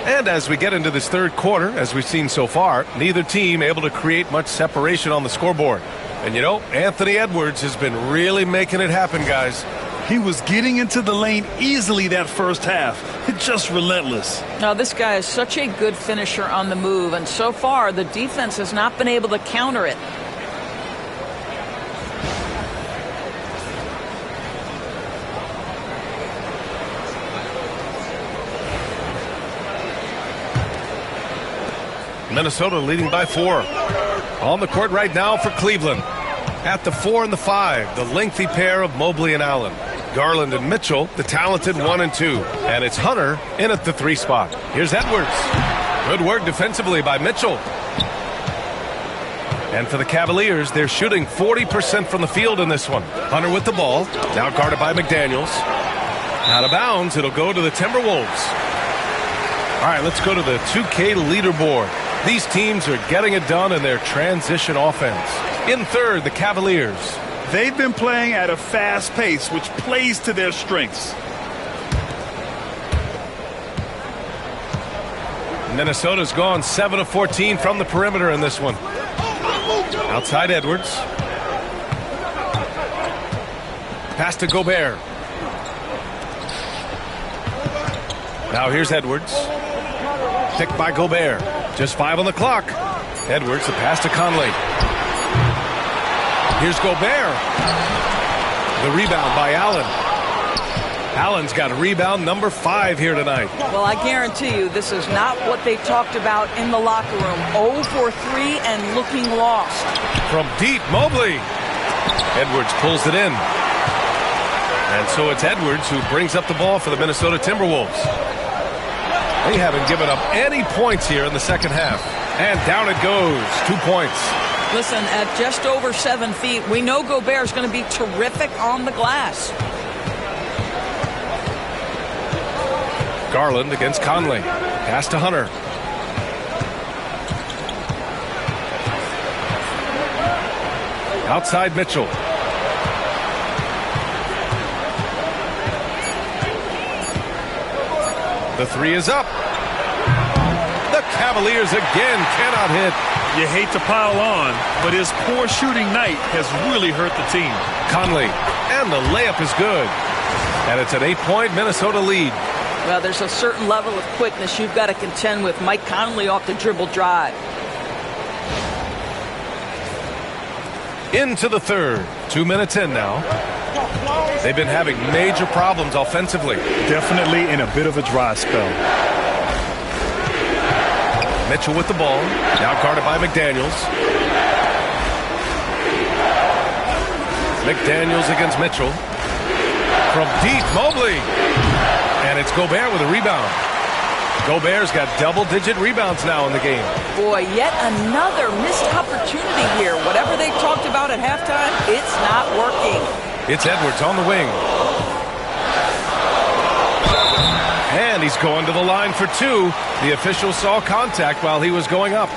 Speaker 1: And as we get into this third quarter, as we've seen so far, neither team able to create much separation on the scoreboard. And you know, Anthony Edwards has been really making it happen, guys.
Speaker 2: He was getting into the lane easily that first half. Just relentless.
Speaker 4: Now, this guy is such a good finisher on the move, and so far the defense has not been able to counter it.
Speaker 1: Minnesota leading by 4. On the court right now for Cleveland. At the 4 and the 5, the lengthy pair of Mobley and Allen. Garland and Mitchell, the talented 1 and 2. And it's Hunter in at the 3 spot. Here's Edwards. Good work defensively by Mitchell. And for the Cavaliers, they're shooting 40% from the field in this one. Hunter with the ball. Now guarded by McDaniels. Out of bounds, it'll go to the Timberwolves. All right, let's go to the 2K leaderboard. These teams are getting it done in their transition offense. In third, the Cavaliers.
Speaker 2: They've been playing at a fast pace, which plays to their strengths.
Speaker 1: Minnesota's gone 7 of 14 from the perimeter in this one. Outside Edwards. Pass to Gobert. Now here's Edwards. Picked by Gobert. Just 5 on the clock. Edwards, the pass to Conley. Here's Gobert. The rebound by Allen. Allen's got a rebound number 5 here tonight.
Speaker 4: Well, I guarantee you this is not what they talked about in the locker room. 0 for 3 and looking lost.
Speaker 1: From deep, Mobley. Edwards pulls it in. And so it's Edwards who brings up the ball for the Minnesota Timberwolves. They haven't given up any points here in the second half. And down it goes. 2 points.
Speaker 4: Listen, at just over 7 feet, we know Gobert is going to be terrific on the glass.
Speaker 1: Garland against Conley. Pass to Hunter. Outside Mitchell. The 3 is up. The Cavaliers again cannot hit.
Speaker 2: You hate to pile on, but his poor shooting night has really hurt the team.
Speaker 1: Conley, and the layup is good. And it's an 8-point Minnesota lead.
Speaker 4: Well, there's a certain level of quickness you've got to contend with. Mike Conley off the dribble drive.
Speaker 1: Into the third. 2 minutes in now. They've been having major problems offensively.
Speaker 2: Definitely in a bit of a dry spell.
Speaker 1: Mitchell with the ball. Now guarded by McDaniels. McDaniels against Mitchell. From deep, Mobley. And it's Gobert with a rebound. Gobert's got double-digit rebounds now in the game.
Speaker 4: Boy, yet another missed opportunity here. Whatever they talked about at halftime, it's not working.
Speaker 1: It's Edwards on the wing. And he's going to the line for 2. The official saw contact while he was going up.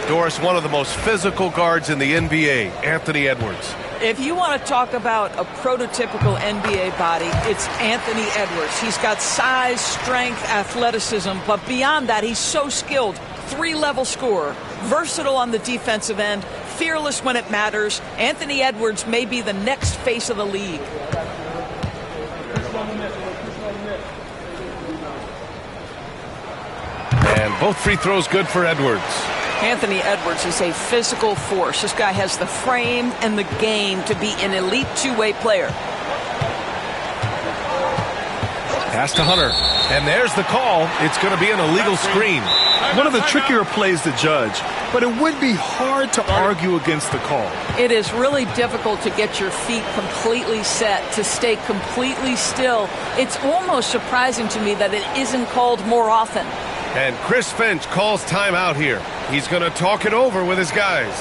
Speaker 1: Doris, one of the most physical guards in the NBA, Anthony Edwards.
Speaker 4: If you want to talk about a prototypical NBA body, it's Anthony Edwards. He's got size, strength, athleticism, but beyond that, he's so skilled. 3-level scorer, versatile on the defensive end, fearless when it matters. Anthony Edwards may be the next face of the league.
Speaker 1: And both free throws good for Edwards.
Speaker 4: Anthony Edwards is a physical force. This guy has the frame and the game to be an elite two-way player.
Speaker 1: Pass to Hunter. And there's the call. It's going to be an illegal screen.
Speaker 2: One of the trickier plays to judge, but it would be hard to argue against the call.
Speaker 4: It is really difficult to get your feet completely set, to stay completely still. It's almost surprising to me that it isn't called more often.
Speaker 1: And Chris Finch calls timeout here. He's going to talk it over with his guys.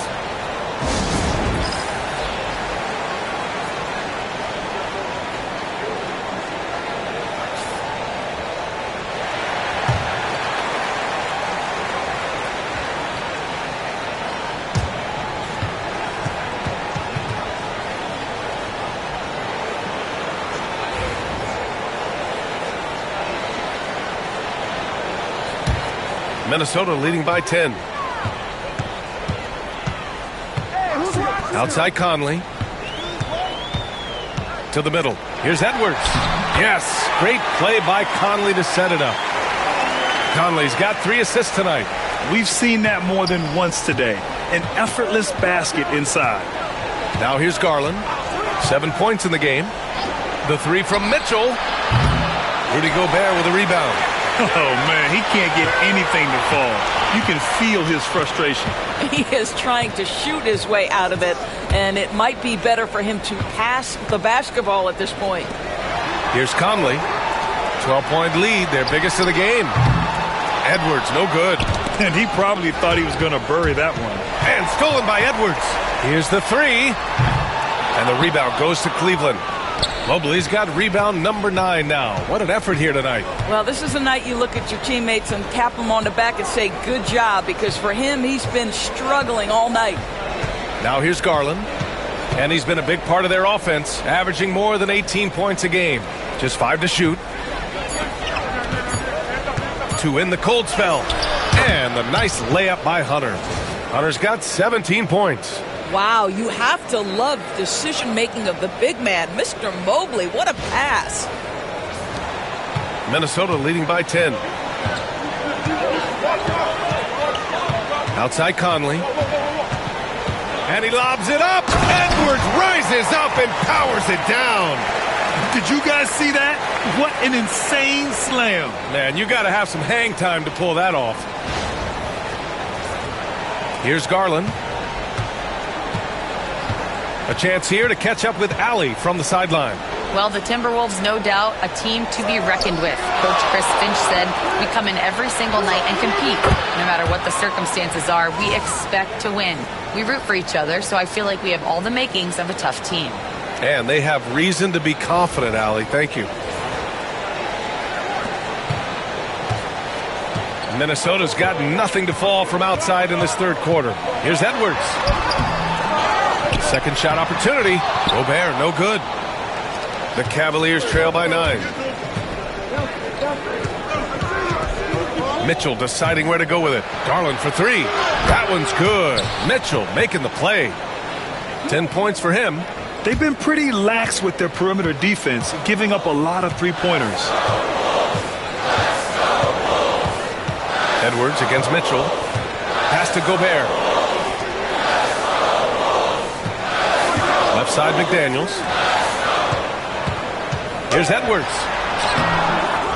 Speaker 1: Minnesota leading by 10. Outside Conley. To the middle. Here's Edwards. Yes, great play by Conley to set it up. Conley's got 3 assists tonight.
Speaker 2: We've seen that more than once today. An effortless basket inside.
Speaker 1: Now here's Garland. 7 points in the game. The 3 from Mitchell. Rudy Gobert with a rebound.
Speaker 2: Oh, man, he can't get anything to fall. You can feel his frustration.
Speaker 4: He is trying to shoot his way out of it, and it might be better for him to pass the basketball at this point.
Speaker 1: Here's Conley. 12-point lead, their biggest of the game. Edwards, no good.
Speaker 2: And he probably thought he was going to bury that one.
Speaker 1: And stolen by Edwards. Here's the 3. And the rebound goes to Cleveland. Mobley's got rebound number 9 now. What an effort here tonight.
Speaker 4: Well, this is the night you look at your teammates and tap them on the back and say, good job, because for him, he's been struggling all night.
Speaker 1: Now here's Garland. And he's been a big part of their offense, averaging more than 18 points a game. Just 5 to shoot. 2 in the cold spell. And the nice layup by Hunter. Hunter's got 17 points.
Speaker 4: Wow, you have to love decision-making of the big man. Mr. Mobley, what a pass.
Speaker 1: Minnesota leading by 10. Outside Conley. And he lobs it up. Edwards rises up and powers it down.
Speaker 2: Did you guys see that? What an insane slam.
Speaker 1: Man, you got to have some hang time to pull that off. Here's Garland. A chance here to catch up with Allie from the sideline.
Speaker 5: Well, the Timberwolves, no doubt, a team to be reckoned with. Coach Chris Finch said, we come in every single night and compete. No matter what the circumstances are, we expect to win. We root for each other, so I feel like we have all the makings of a tough team.
Speaker 1: And they have reason to be confident, Allie. Thank you. Minnesota's got nothing to fall from outside in this third quarter. Here's Edwards. Second shot opportunity. Gobert, no good. The Cavaliers trail by 9. Mitchell deciding where to go with it. Garland for 3. That one's good. Mitchell making the play. 10 points for him.
Speaker 2: They've been pretty lax with their perimeter defense, giving up a lot of three-pointers.
Speaker 1: Edwards against Mitchell. Pass to Gobert. Left side McDaniels. Here's Edwards.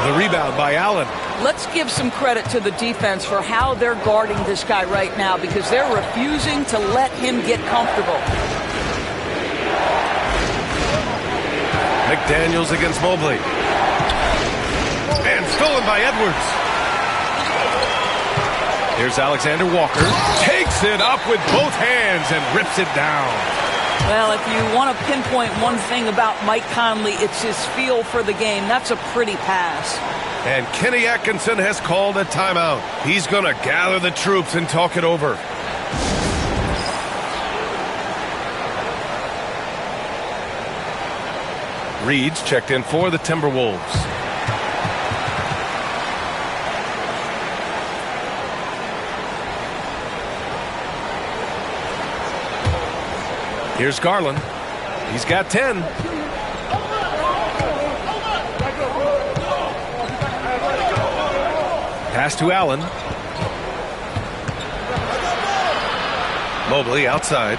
Speaker 1: The rebound by Allen.
Speaker 4: Let's give some credit to the defense for how they're guarding this guy right now, because they're refusing to let him get comfortable.
Speaker 1: McDaniels against Mobley. And stolen by Edwards. Here's Alexander Walker. Takes it up with both hands and rips it down.
Speaker 4: Well, if you want to pinpoint one thing about Mike Conley, it's his feel for the game. That's a pretty pass.
Speaker 1: And Kenny Atkinson has called a timeout. He's going to gather the troops and talk it over. Reed's checked in for the Timberwolves. Here's Garland. He's got 10. Pass to Allen. Mobley outside.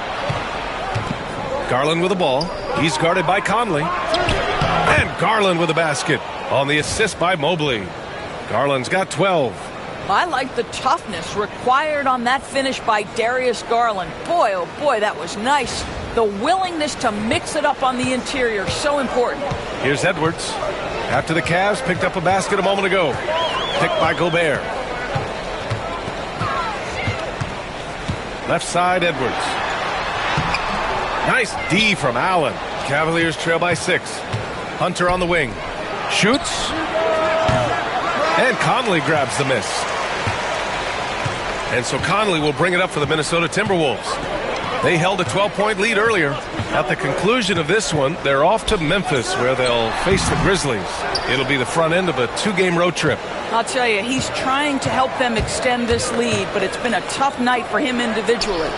Speaker 1: Garland with the ball. He's guarded by Conley. And Garland with a basket on the assist by Mobley. Garland's got 12.
Speaker 4: I like the toughness required on that finish by Darius Garland. Boy, oh boy, that was nice. The willingness to mix it up on the interior, so important.
Speaker 1: Here's Edwards. After the Cavs picked up a basket a moment ago. Picked by Gobert. Left side, Edwards. Nice D from Allen. Cavaliers trail by 6. Hunter on the wing. Shoots. And Conley grabs the miss. And so Conley will bring it up for the Minnesota Timberwolves. They held a 12-point lead earlier. At the conclusion of this one, they're off to Memphis, where they'll face the Grizzlies. It'll be the front end of a 2-game road trip.
Speaker 4: I'll tell you, he's trying to help them extend this lead, but it's been a tough night for him individually.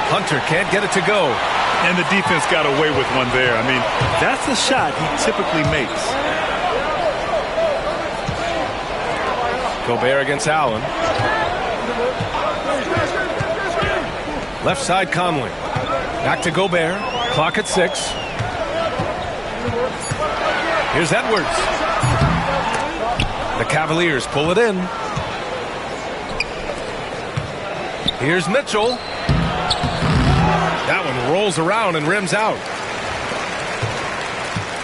Speaker 1: Hunter can't get it to go.
Speaker 2: And the defense got away with one there. I mean, that's the shot he typically makes.
Speaker 1: Gobert against Allen. Left side, Conley. Back to Gobert. Clock at 6. Here's Edwards. The Cavaliers pull it in. Here's Mitchell. That one rolls around and rims out.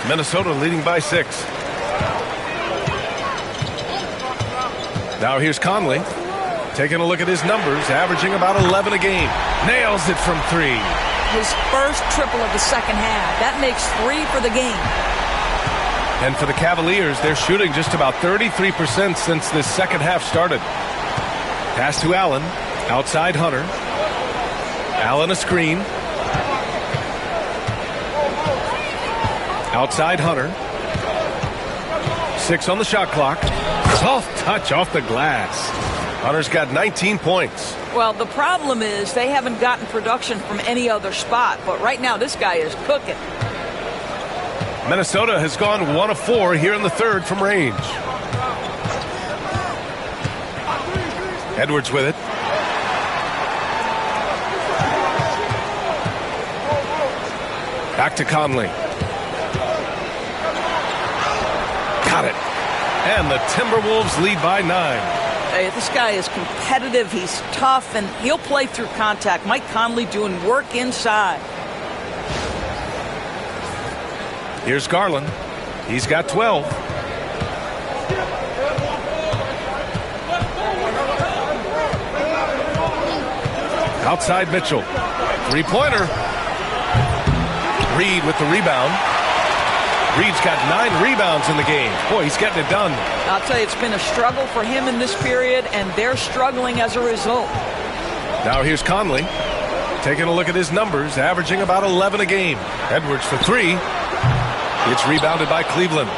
Speaker 1: Minnesota leading by 6. Now here's Conley. Taking a look at his numbers, averaging about 11 a game. Nails it from 3.
Speaker 4: His first triple of the second half. That makes 3 for the game.
Speaker 1: And for the Cavaliers, they're shooting just about 33% since this second half started. Pass to Allen. Outside Hunter. Allen a screen. Outside Hunter. 6 on the shot clock. Soft touch off the glass. Hunter's got 19 points.
Speaker 4: Well, the problem is they haven't gotten production from any other spot, but right now this guy is cooking.
Speaker 1: Minnesota has gone 1 of 4 here in the third from range. Edwards with it. Back to Conley. Got it. And the Timberwolves lead by 9.
Speaker 4: Hey, this guy is competitive, he's tough, and he'll play through contact. Mike Conley doing work inside.
Speaker 1: Here's Garland. He's got 12. Outside Mitchell. Three-pointer. Reed with the rebound. Reed's got 9 rebounds in the game. Boy, he's getting it done.
Speaker 4: I'll tell you, it's been a struggle for him in this period, and they're struggling as a result.
Speaker 1: Now here's Conley. Taking a look at his numbers, averaging about 11 a game. Edwards for 3. It's rebounded by Cleveland.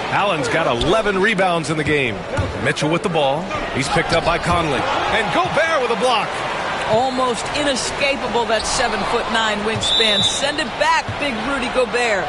Speaker 1: Allen's got 11 rebounds in the game. Mitchell with the ball. He's picked up by Conley. And Gobert with a block.
Speaker 4: Almost inescapable, that 7'9" wingspan. Send it back, big Rudy Gobert.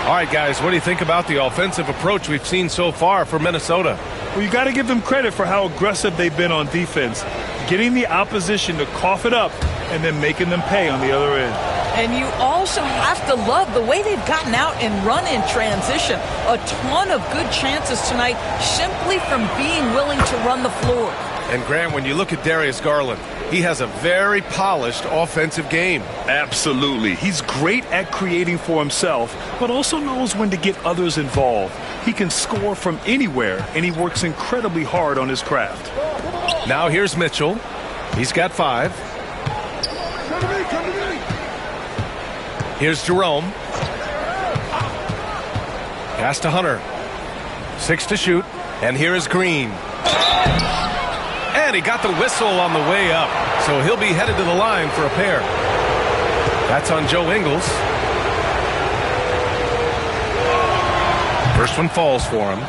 Speaker 1: All right, guys, what do you think about the offensive approach we've seen so far for Minnesota?
Speaker 2: Well, you got to give them credit for how aggressive they've been on defense. Getting the opposition to cough it up and then making them pay on the other end.
Speaker 4: And you also have to love the way they've gotten out and run in transition. A ton of good chances tonight simply from being willing to run the floor.
Speaker 1: And Grant, when you look at Darius Garland, he has a very polished offensive game.
Speaker 2: Absolutely. He's great at creating for himself, but also knows when to get others involved. He can score from anywhere, and he works incredibly hard on his craft.
Speaker 1: Now here's Mitchell. He's got 5. Here's Jerome. Pass to Hunter. 6 to shoot. And here is Green. And he got the whistle on the way up. So he'll be headed to the line for a pair. That's on Joe Ingles. First one falls for him.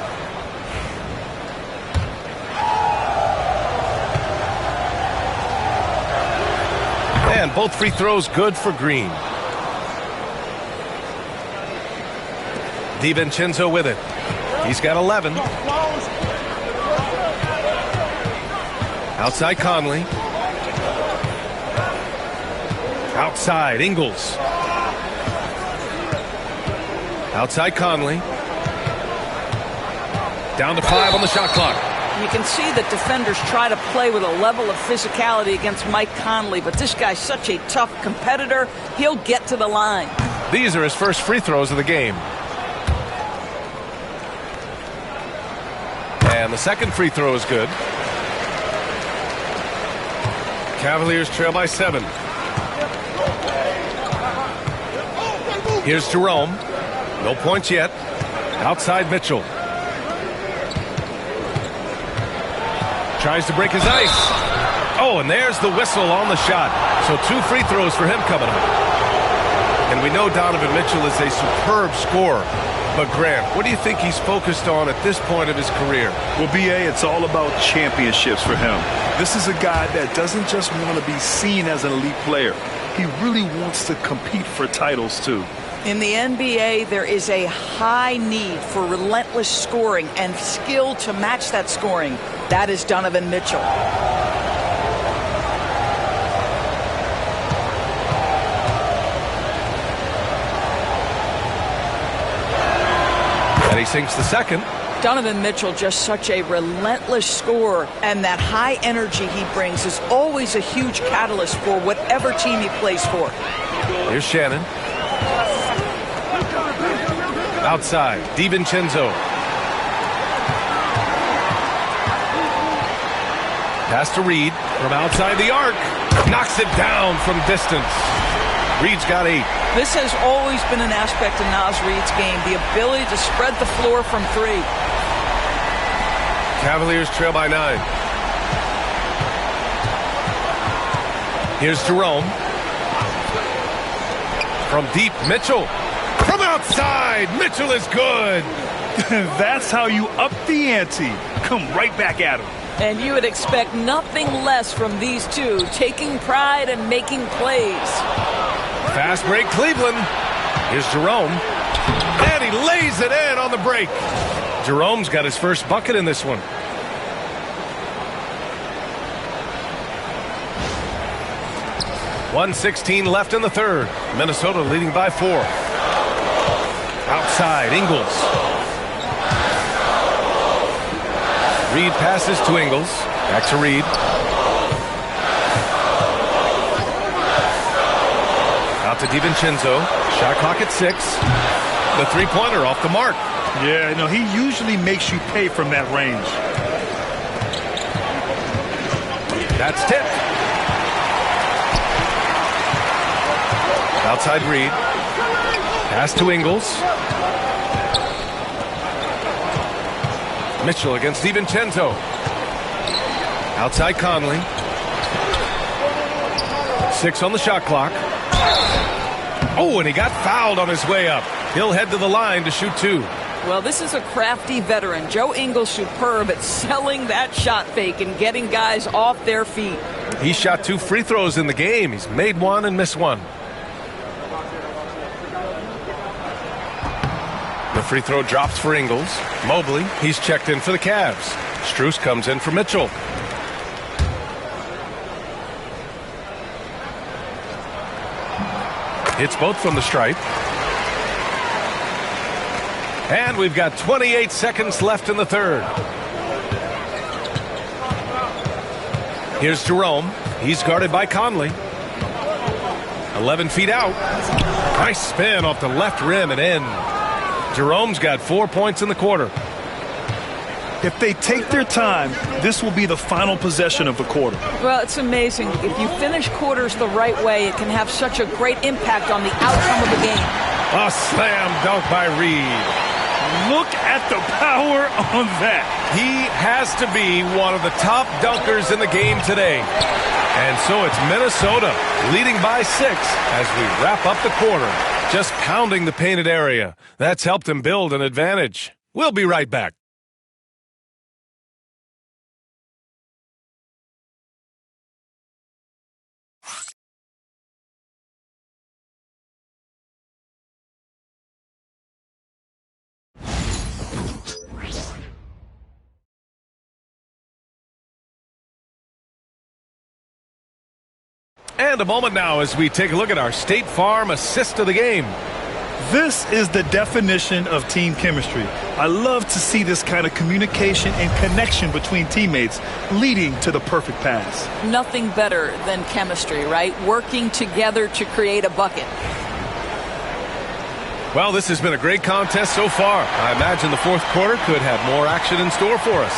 Speaker 1: And both free throws good for Green. DiVincenzo with it. He's got 11. Outside Conley. Outside Ingles. Outside Conley. Down to 5 on the shot clock.
Speaker 4: You can see that defenders try to play with a level of physicality against Mike Conley, but this guy's such a tough competitor, he'll get to the line.
Speaker 1: These are his first free throws of the game. And the second free throw is good. Cavaliers trail by 7. Here's Jerome. No points yet. Outside Mitchell. Tries to break his ice. Oh, and there's the whistle on the shot. So 2 free throws for him coming up. And we know Donovan Mitchell is a superb scorer. But Grant, what do you think he's focused on at this point of his career?
Speaker 2: Well, B.A., it's all about championships for him. This is a guy that doesn't just want to be seen as an elite player. He really wants to compete for titles, too.
Speaker 4: In the NBA, there is a high need for relentless scoring and skill to match that scoring. That is Donovan Mitchell.
Speaker 1: And he sinks the second.
Speaker 4: Donovan Mitchell, just such a relentless scorer, and that high energy he brings is always a huge catalyst for whatever team he plays for.
Speaker 1: Here's Shannon. Outside, DiVincenzo. Pass to Reed from outside the arc. Knocks it down from distance. Reed's got 8.
Speaker 4: This has always been an aspect of Naz Reed's game, the ability to spread the floor from 3.
Speaker 1: Cavaliers trail by 9. Here's Jerome. From deep, Mitchell. From outside, Mitchell is good.
Speaker 2: That's how you up the ante. Come right back at him.
Speaker 4: And you would expect nothing less from these two, taking pride and making plays.
Speaker 1: Fast break, Cleveland. Here's Jerome. And he lays it in on the break. Jerome's got his first bucket in this one. .116 left in the third. Minnesota leading by 4. Outside, Ingles. Reed passes to Ingles. Back to Reed. Out to DiVincenzo. Shot clock at 6. The three-pointer off the mark.
Speaker 2: Yeah, no, he usually makes you pay from that range.
Speaker 1: That's tipped. Outside Reed. Pass to Ingles. Mitchell against DiVincenzo. Outside Conley. 6 on the shot clock. Oh, and he got fouled on his way up. He'll head to the line to shoot 2.
Speaker 4: Well, this is a crafty veteran. Joe Ingles superb at selling that shot fake and getting guys off their feet.
Speaker 1: He shot 2 free throws in the game. He's made 1 and missed 1. The free throw drops for Ingles. Mobley, he's checked in for the Cavs. Strus comes in for Mitchell. Hits both from the stripe. And we've got 28 seconds left in the third. Here's Jerome. He's guarded by Conley. 11 feet out. Nice spin off the left rim and in. Jerome's got 4 points in the quarter.
Speaker 2: If they take their time, this will be the final possession of the quarter.
Speaker 4: Well, it's amazing. If you finish quarters the right way, it can have such a great impact on the outcome of the game.
Speaker 1: A slam dunk by Reed.
Speaker 2: Look at the power on that.
Speaker 1: He has to be one of the top dunkers in the game today. And so it's Minnesota leading by 6 as we wrap up the quarter. Just pounding the painted area. That's helped him build an advantage. We'll be right back. And a moment now as we take a look at our State Farm assist of the game.
Speaker 2: This is the definition of team chemistry. I love to see this kind of communication and connection between teammates leading to the perfect pass.
Speaker 4: Nothing better than chemistry, right? Working together to create a bucket.
Speaker 1: Well, this has been a great contest so far. I imagine the fourth quarter could have more action in store for us.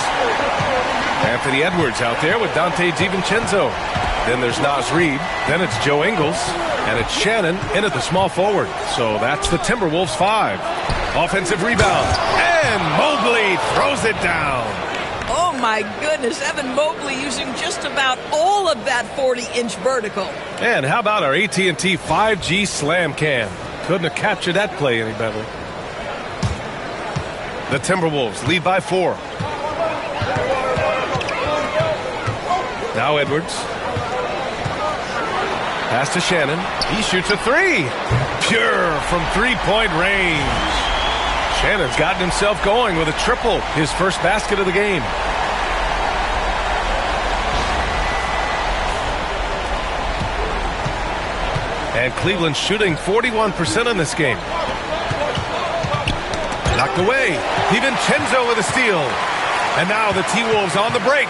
Speaker 1: Anthony Edwards out there with Dante DiVincenzo. Then there's Naz Reid. Then it's Joe Ingles. And it's Shannon in at the small forward. So that's the Timberwolves 5. Offensive rebound. And Mobley throws it down.
Speaker 4: Oh, my goodness. Evan Mobley using just about all of that 40-inch vertical.
Speaker 1: And how about our AT&T 5G slam cam? Couldn't have captured that play any better. The Timberwolves lead by 4. Now Edwards. Pass to Shannon. He shoots a 3. Pure from three-point range. Shannon's gotten himself going with a triple. His first basket of the game. And Cleveland's shooting 41% in this game. Knocked away. DiVincenzo with a steal. And now the T-Wolves on the break.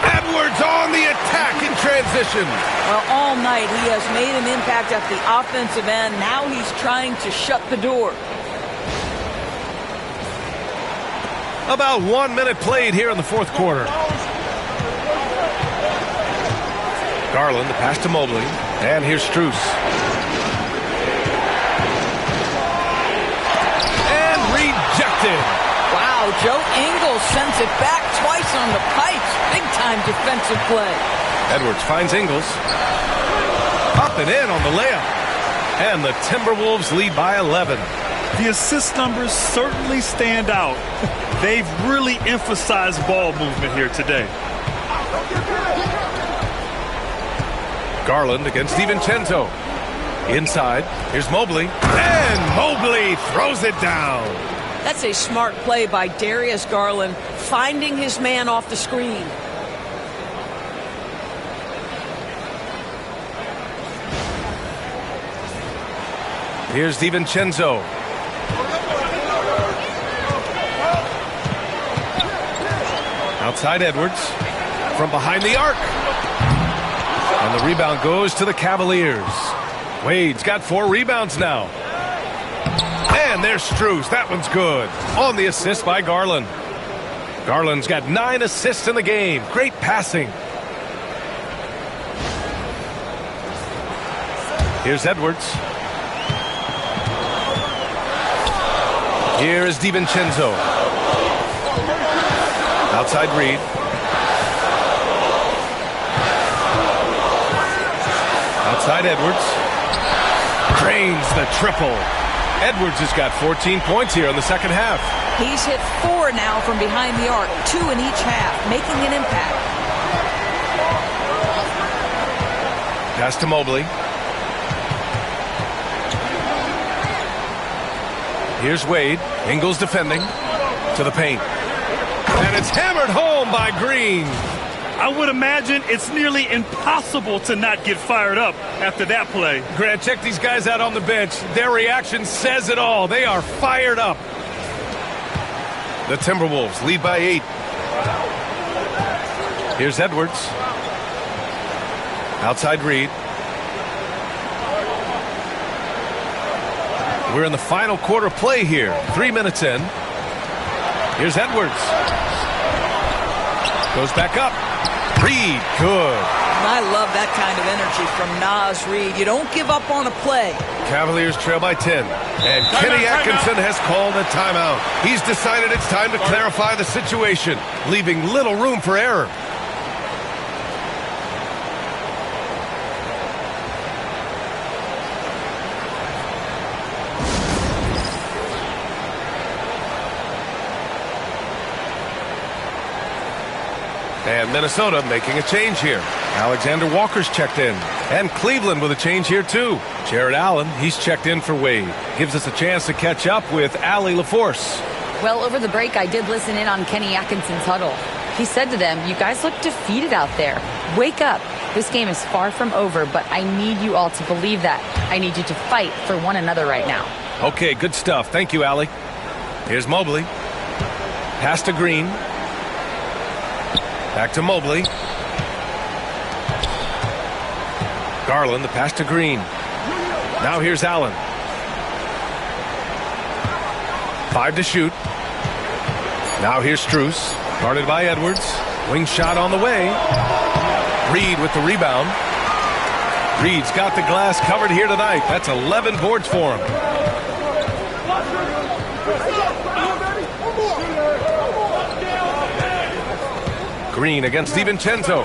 Speaker 1: Edwards on the attack in transition.
Speaker 4: Well, all night he has made an impact at the offensive end. Now he's trying to shut the door.
Speaker 1: About 1 minute played here in the fourth quarter. Garland, the pass to Mobley. And here's Strus. And rejected.
Speaker 4: Wow, Joe Ingles sends it back twice on the pipes. Big-time defensive play.
Speaker 1: Edwards finds Ingles. Up and in on the layup. And the Timberwolves lead by 11.
Speaker 2: The assist numbers certainly stand out. They've really emphasized ball movement here today.
Speaker 1: Garland against DiVincenzo. Inside. Here's Mobley. And Mobley throws it down.
Speaker 4: That's a smart play by Darius Garland, finding his man off the screen.
Speaker 1: Here's DiVincenzo. Outside Edwards. From behind the arc. And the rebound goes to the Cavaliers. Wade's got 4 rebounds now. And there's Strus. That one's good. On the assist by Garland. Garland's got 9 assists in the game. Great passing. Here's Edwards. Here is DiVincenzo. Outside Reid. Outside Edwards. Drains the triple. Edwards has got 14 points here in the second half.
Speaker 4: He's hit 4 now from behind the arc, 2 in each half, making an impact.
Speaker 1: Pass to Mobley. Here's Wade. Ingles defending. To the paint. And it's hammered home by Green.
Speaker 2: I would imagine it's nearly impossible to not get fired up after that play.
Speaker 1: Grant, check these guys out on the bench. Their reaction says it all. They are fired up. The Timberwolves lead by 8. Here's Edwards. Outside Reid. We're in the final quarter play here. 3 minutes in. Here's Edwards. Goes back up. Reid, good.
Speaker 4: I love that kind of energy from Naz Reid. You don't give up on a play.
Speaker 1: Cavaliers trail by 10. And Kenny Atkinson has called a timeout. He's decided it's time to clarify the situation, leaving little room for error. And Minnesota making a change here. Alexander Walker's checked in. And Cleveland with a change here, too. Jared Allen, he's checked in for Wade. Gives us a chance to catch up with Allie LaForce.
Speaker 5: Well, over the break, I did listen in on Kenny Atkinson's huddle. He said to them, "You guys look defeated out there. Wake up. This game is far from over, but I need you all to believe that. I need you to fight for one another right now.
Speaker 1: Okay, good stuff. Thank you, Allie. Here's Mobley. Pass to Green. Back to Mobley. Garland, the pass to Green. Now here's Allen. 5 to shoot. Now here's Strus. Guarded by Edwards. Wing shot on the way. Reed with the rebound. Reed's got the glass covered here tonight. That's 11 boards for him. Green against DiVincenzo.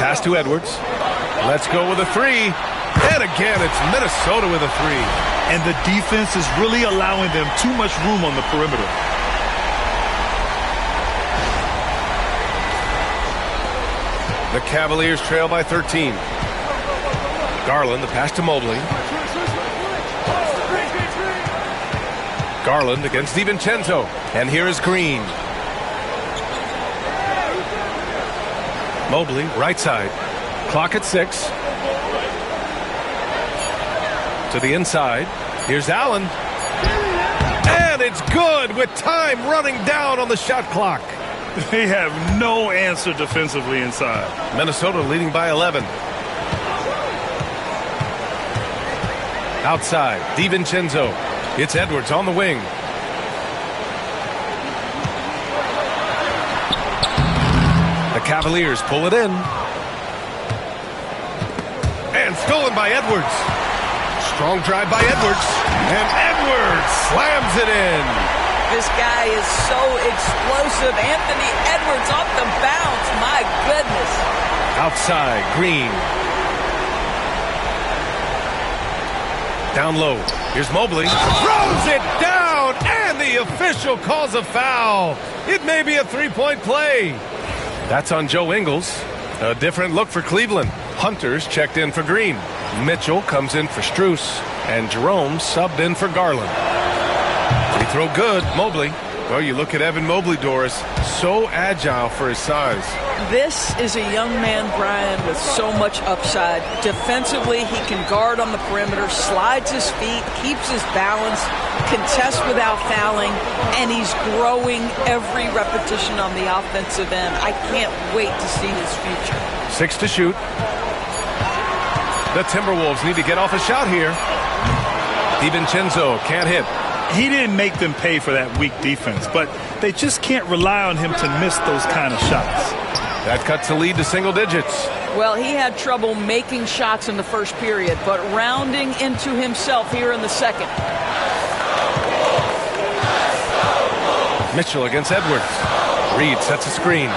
Speaker 1: Pass to Edwards. Let's go with a three. And again, it's Minnesota with a three.
Speaker 2: And the defense is really allowing them too much room on the perimeter.
Speaker 1: The Cavaliers trail by 13. Garland, the pass to Mobley. Garland against DiVincenzo. And here is Green. Mobley, right side. Clock at 6. To the inside. Here's Allen. And it's good with time running down on the shot clock.
Speaker 2: They have no answer defensively inside.
Speaker 1: Minnesota leading by 11. Outside, DiVincenzo. It's Edwards on the wing. The Cavaliers pull it in. And stolen by Edwards. Strong drive by Edwards. And Edwards slams it in.
Speaker 4: This guy is so explosive. Anthony Edwards off the bounce. My goodness.
Speaker 1: Outside, Green. Down low. Here's Mobley. Throws it down. And the official calls a foul. It may be a three-point play. That's on Joe Ingles. A different look for Cleveland. Hunter's checked in for Green. Mitchell comes in for Strus. And Jerome subbed in for Garland. Free throw good. Mobley. Well, you look at Evan Mobley, Doris. So agile for his size.
Speaker 4: This is a young man, Brian, with so much upside. Defensively, he can guard on the perimeter, slides his feet, keeps his balance, contests without fouling, and he's growing every repetition on the offensive end. I can't wait to see his future.
Speaker 1: 6 to shoot. The Timberwolves need to get off a shot here. DiVincenzo can't hit.
Speaker 2: He didn't make them pay for that weak defense, but they just can't rely on him to miss those kind of shots.
Speaker 1: That cuts the lead to single digits.
Speaker 4: Well, he had trouble making shots in the first period, but rounding into himself here in the second.
Speaker 1: Mitchell against Edwards. Reed sets a screen.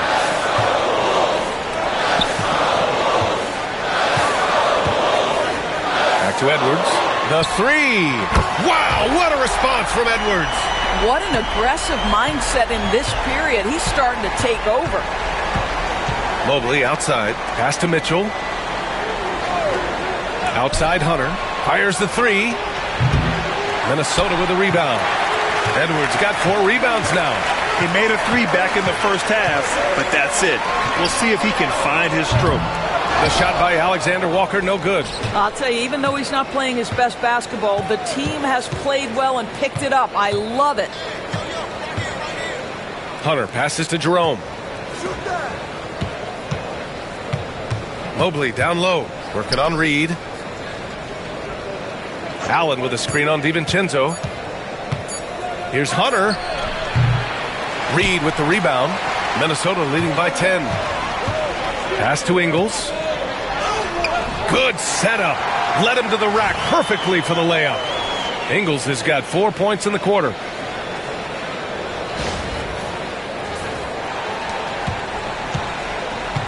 Speaker 1: Back to Edwards. The three. Wow, what a response from Edwards.
Speaker 4: What an aggressive mindset in this period. He's starting to take over.
Speaker 1: Mobley outside. Pass to Mitchell. Outside Hunter. Fires the three. Minnesota with the rebound. Edwards got 4 rebounds now.
Speaker 2: He made a three back in the first half, but that's it. We'll see if he can find his stroke.
Speaker 1: The shot by Alexander Walker, no good.
Speaker 4: I'll tell you, even though he's not playing his best basketball, the team has played well and picked it up. I love it.
Speaker 1: Hunter passes to Jerome. Mobley down low, working on Reed. Allen with a screen on DiVincenzo. Here's Hunter. Reed with the rebound. Minnesota leading by 10. Pass to Ingles. Good setup. Led him to the rack perfectly for the layup. Ingles has got 4 points in the quarter.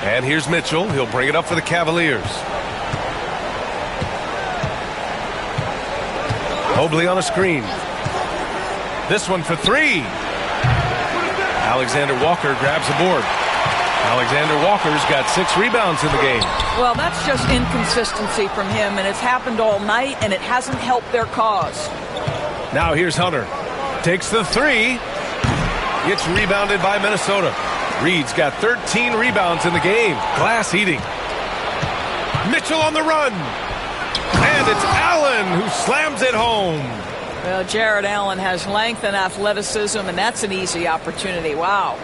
Speaker 1: And here's Mitchell. He'll bring it up for the Cavaliers. Mobley on a screen. This one for 3. Alexander Walker grabs the board. Alexander Walker's got 6 rebounds in the game.
Speaker 4: Well, that's just inconsistency from him, and it's happened all night, and it hasn't helped their cause.
Speaker 1: Now here's Hunter. Takes the 3. It's rebounded by Minnesota. Reed's got 13 rebounds in the game. Glass eating. Mitchell on the run. And And it's Allen who slams it home.
Speaker 4: Well, Jared Allen has length and athleticism, and that's an easy opportunity. Wow.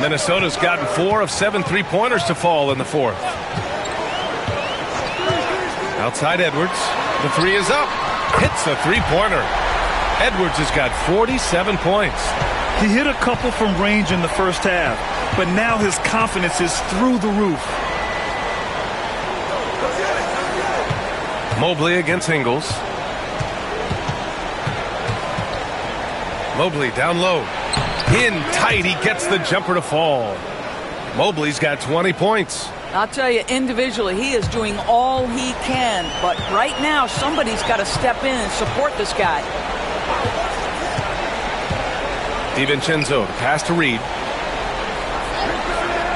Speaker 1: Minnesota's gotten 4 of 7 3-pointers to fall in the fourth. Outside Edwards. The three is up. Hits a three-pointer. Edwards has got 47 points.
Speaker 2: He hit a couple from range in the first half, but now his confidence is through the roof.
Speaker 1: Mobley against Ingles. Mobley down low. In tight, he gets the jumper to fall. Mobley's got 20 points.
Speaker 4: I'll tell you, individually, he is doing all he can. But right now, somebody's got to step in and support this guy.
Speaker 1: DiVincenzo, the pass to Reed.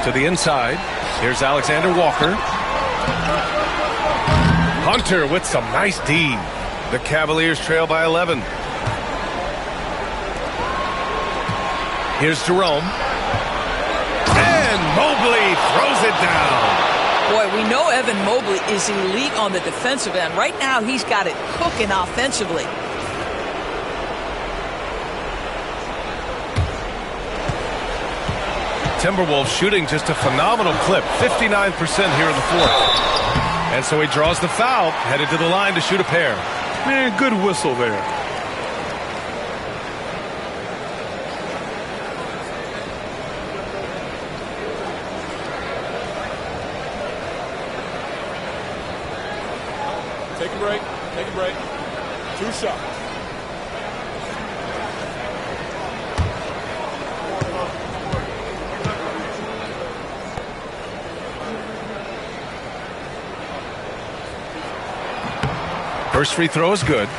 Speaker 1: To the inside. Here's Alexander Walker. Hunter with some nice D. The Cavaliers trail by 11. Here's Jerome. And Mobley throws it down.
Speaker 4: Boy, we know Evan Mobley is elite on the defensive end. Right now, he's got it cooking offensively.
Speaker 1: Timberwolves shooting just a phenomenal clip. 59% here in the fourth. And so he draws the foul, headed to the line to shoot a pair.
Speaker 2: Man, good whistle there.
Speaker 6: Take a break. Take a break. 2 shots.
Speaker 1: First free throw is good.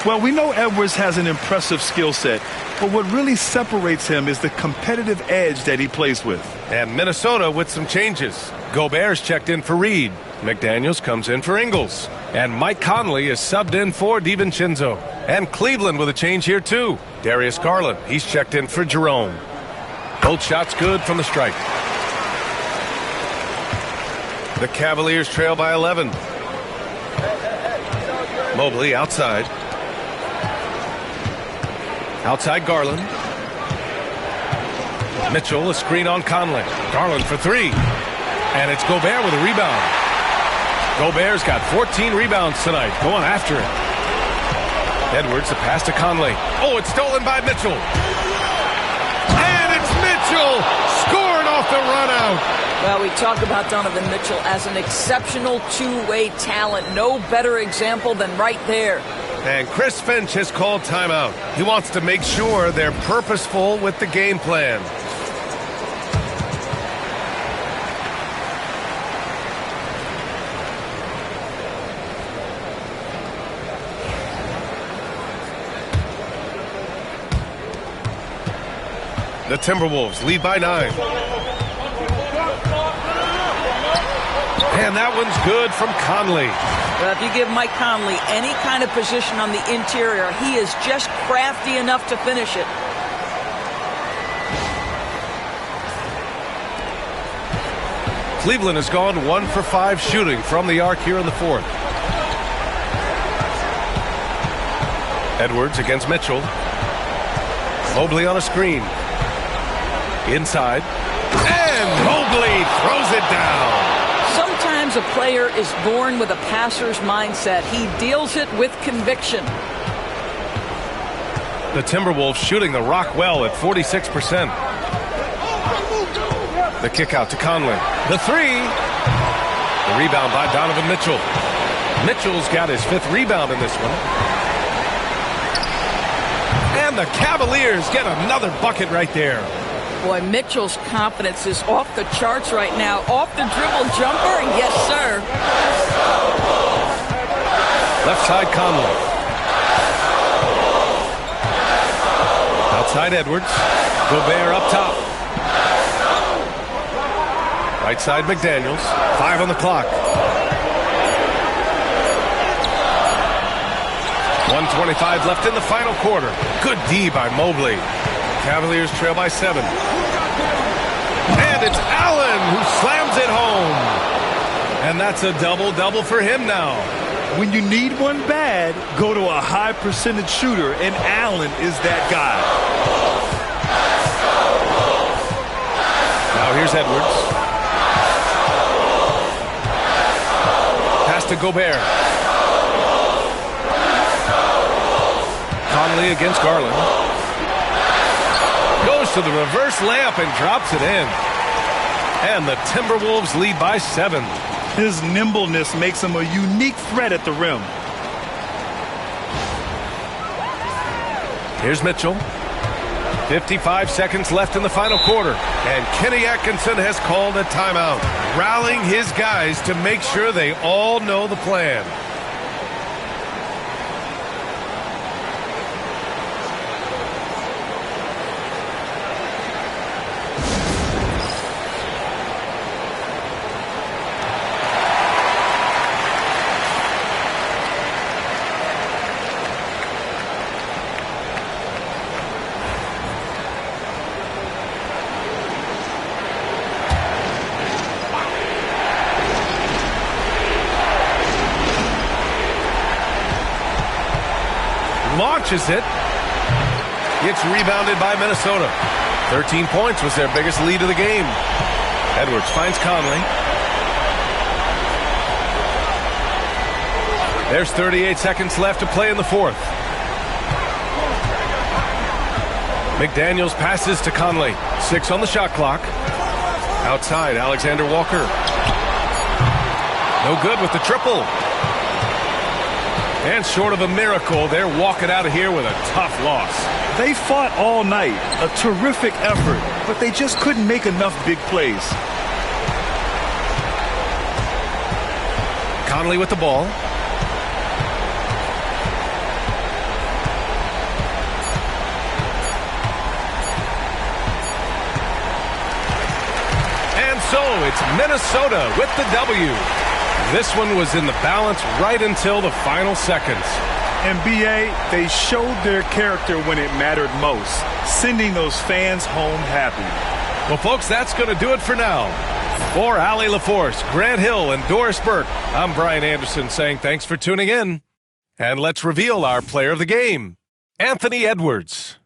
Speaker 2: Well, we know Edwards has an impressive skill set, but what really separates him is the competitive edge that he plays with.
Speaker 1: And Minnesota with some changes. Gobert's checked in for Reed. McDaniels comes in for Ingles. And Mike Conley is subbed in for DiVincenzo. And Cleveland with a change here too. Darius Garland, he's checked in for Jerome. Both shots good from the stripe. The Cavaliers trail by 11. Mobley outside. Outside Garland. Mitchell, a screen on Conley. Garland for three. And it's Gobert with a rebound. Gobert's got 14 rebounds tonight, going after it. Edwards, the pass to Conley. Oh, it's stolen by Mitchell. And it's Mitchell scored off the run out.
Speaker 4: Well, we talk about Donovan Mitchell as an exceptional two-way talent. No better example than right there.
Speaker 1: And Chris Finch has called timeout. He wants to make sure they're purposeful with the game plan. The Timberwolves lead by 9. And that one's good from Conley.
Speaker 4: Well, if you give Mike Conley any kind of position on the interior, he is just crafty enough to finish it.
Speaker 1: Cleveland has gone 1 for 5 shooting from the arc here in the fourth. Edwards against Mitchell. Mobley on a screen. Inside. And Mobley throws it down.
Speaker 4: Sometimes a player is born with a passer's mindset. He deals it with conviction.
Speaker 1: The Timberwolves shooting the rock well at 46%. The kick out to Conley. The three. The rebound by Donovan Mitchell. Mitchell's got his 5th rebound in this one. And the Cavaliers get another bucket right there.
Speaker 4: Boy, Mitchell's confidence is off the charts right now. Off the dribble jumper, yes, sir.
Speaker 1: Left side Conley. Outside Edwards. Gobert up top. Right side McDaniels. 5 on the clock. 1:25 left in the final quarter. Good D by Mobley. Cavaliers trail by 7. And it's Allen who slams it home. And that's a double-double for him now.
Speaker 2: When you need one bad, go to a high percentage shooter, and Allen is that guy.
Speaker 1: Now here's Edwards. Pass to Gobert. Conley against Garland. Goes to the reverse layup and drops it in. And the Timberwolves lead by 7.
Speaker 2: His nimbleness makes him a unique threat at the rim.
Speaker 1: Here's Mitchell. 55 seconds left in the final quarter. And Kenny Atkinson has called a timeout, rallying his guys to make sure they all know the plan. Launches it. Gets rebounded by Minnesota. 13 points was their biggest lead of the game. Edwards finds Conley. There's 38 seconds left to play in the fourth. McDaniels passes to Conley. 6 on the shot clock. Outside, Alexander Walker. No good with the triple. And short of a miracle, they're walking out of here with a tough loss.
Speaker 2: They fought all night, a terrific effort, but they just couldn't make enough big plays.
Speaker 1: Conley with the ball. And so it's Minnesota with the W. This one was in the balance right until the final seconds.
Speaker 2: And B.A., they showed their character when it mattered most, sending those fans home happy.
Speaker 1: Well, folks, that's going to do it for now. For Allie LaForce, Grant Hill, and Doris Burke, I'm Brian Anderson saying thanks for tuning in. And let's reveal our player of the game, Anthony Edwards.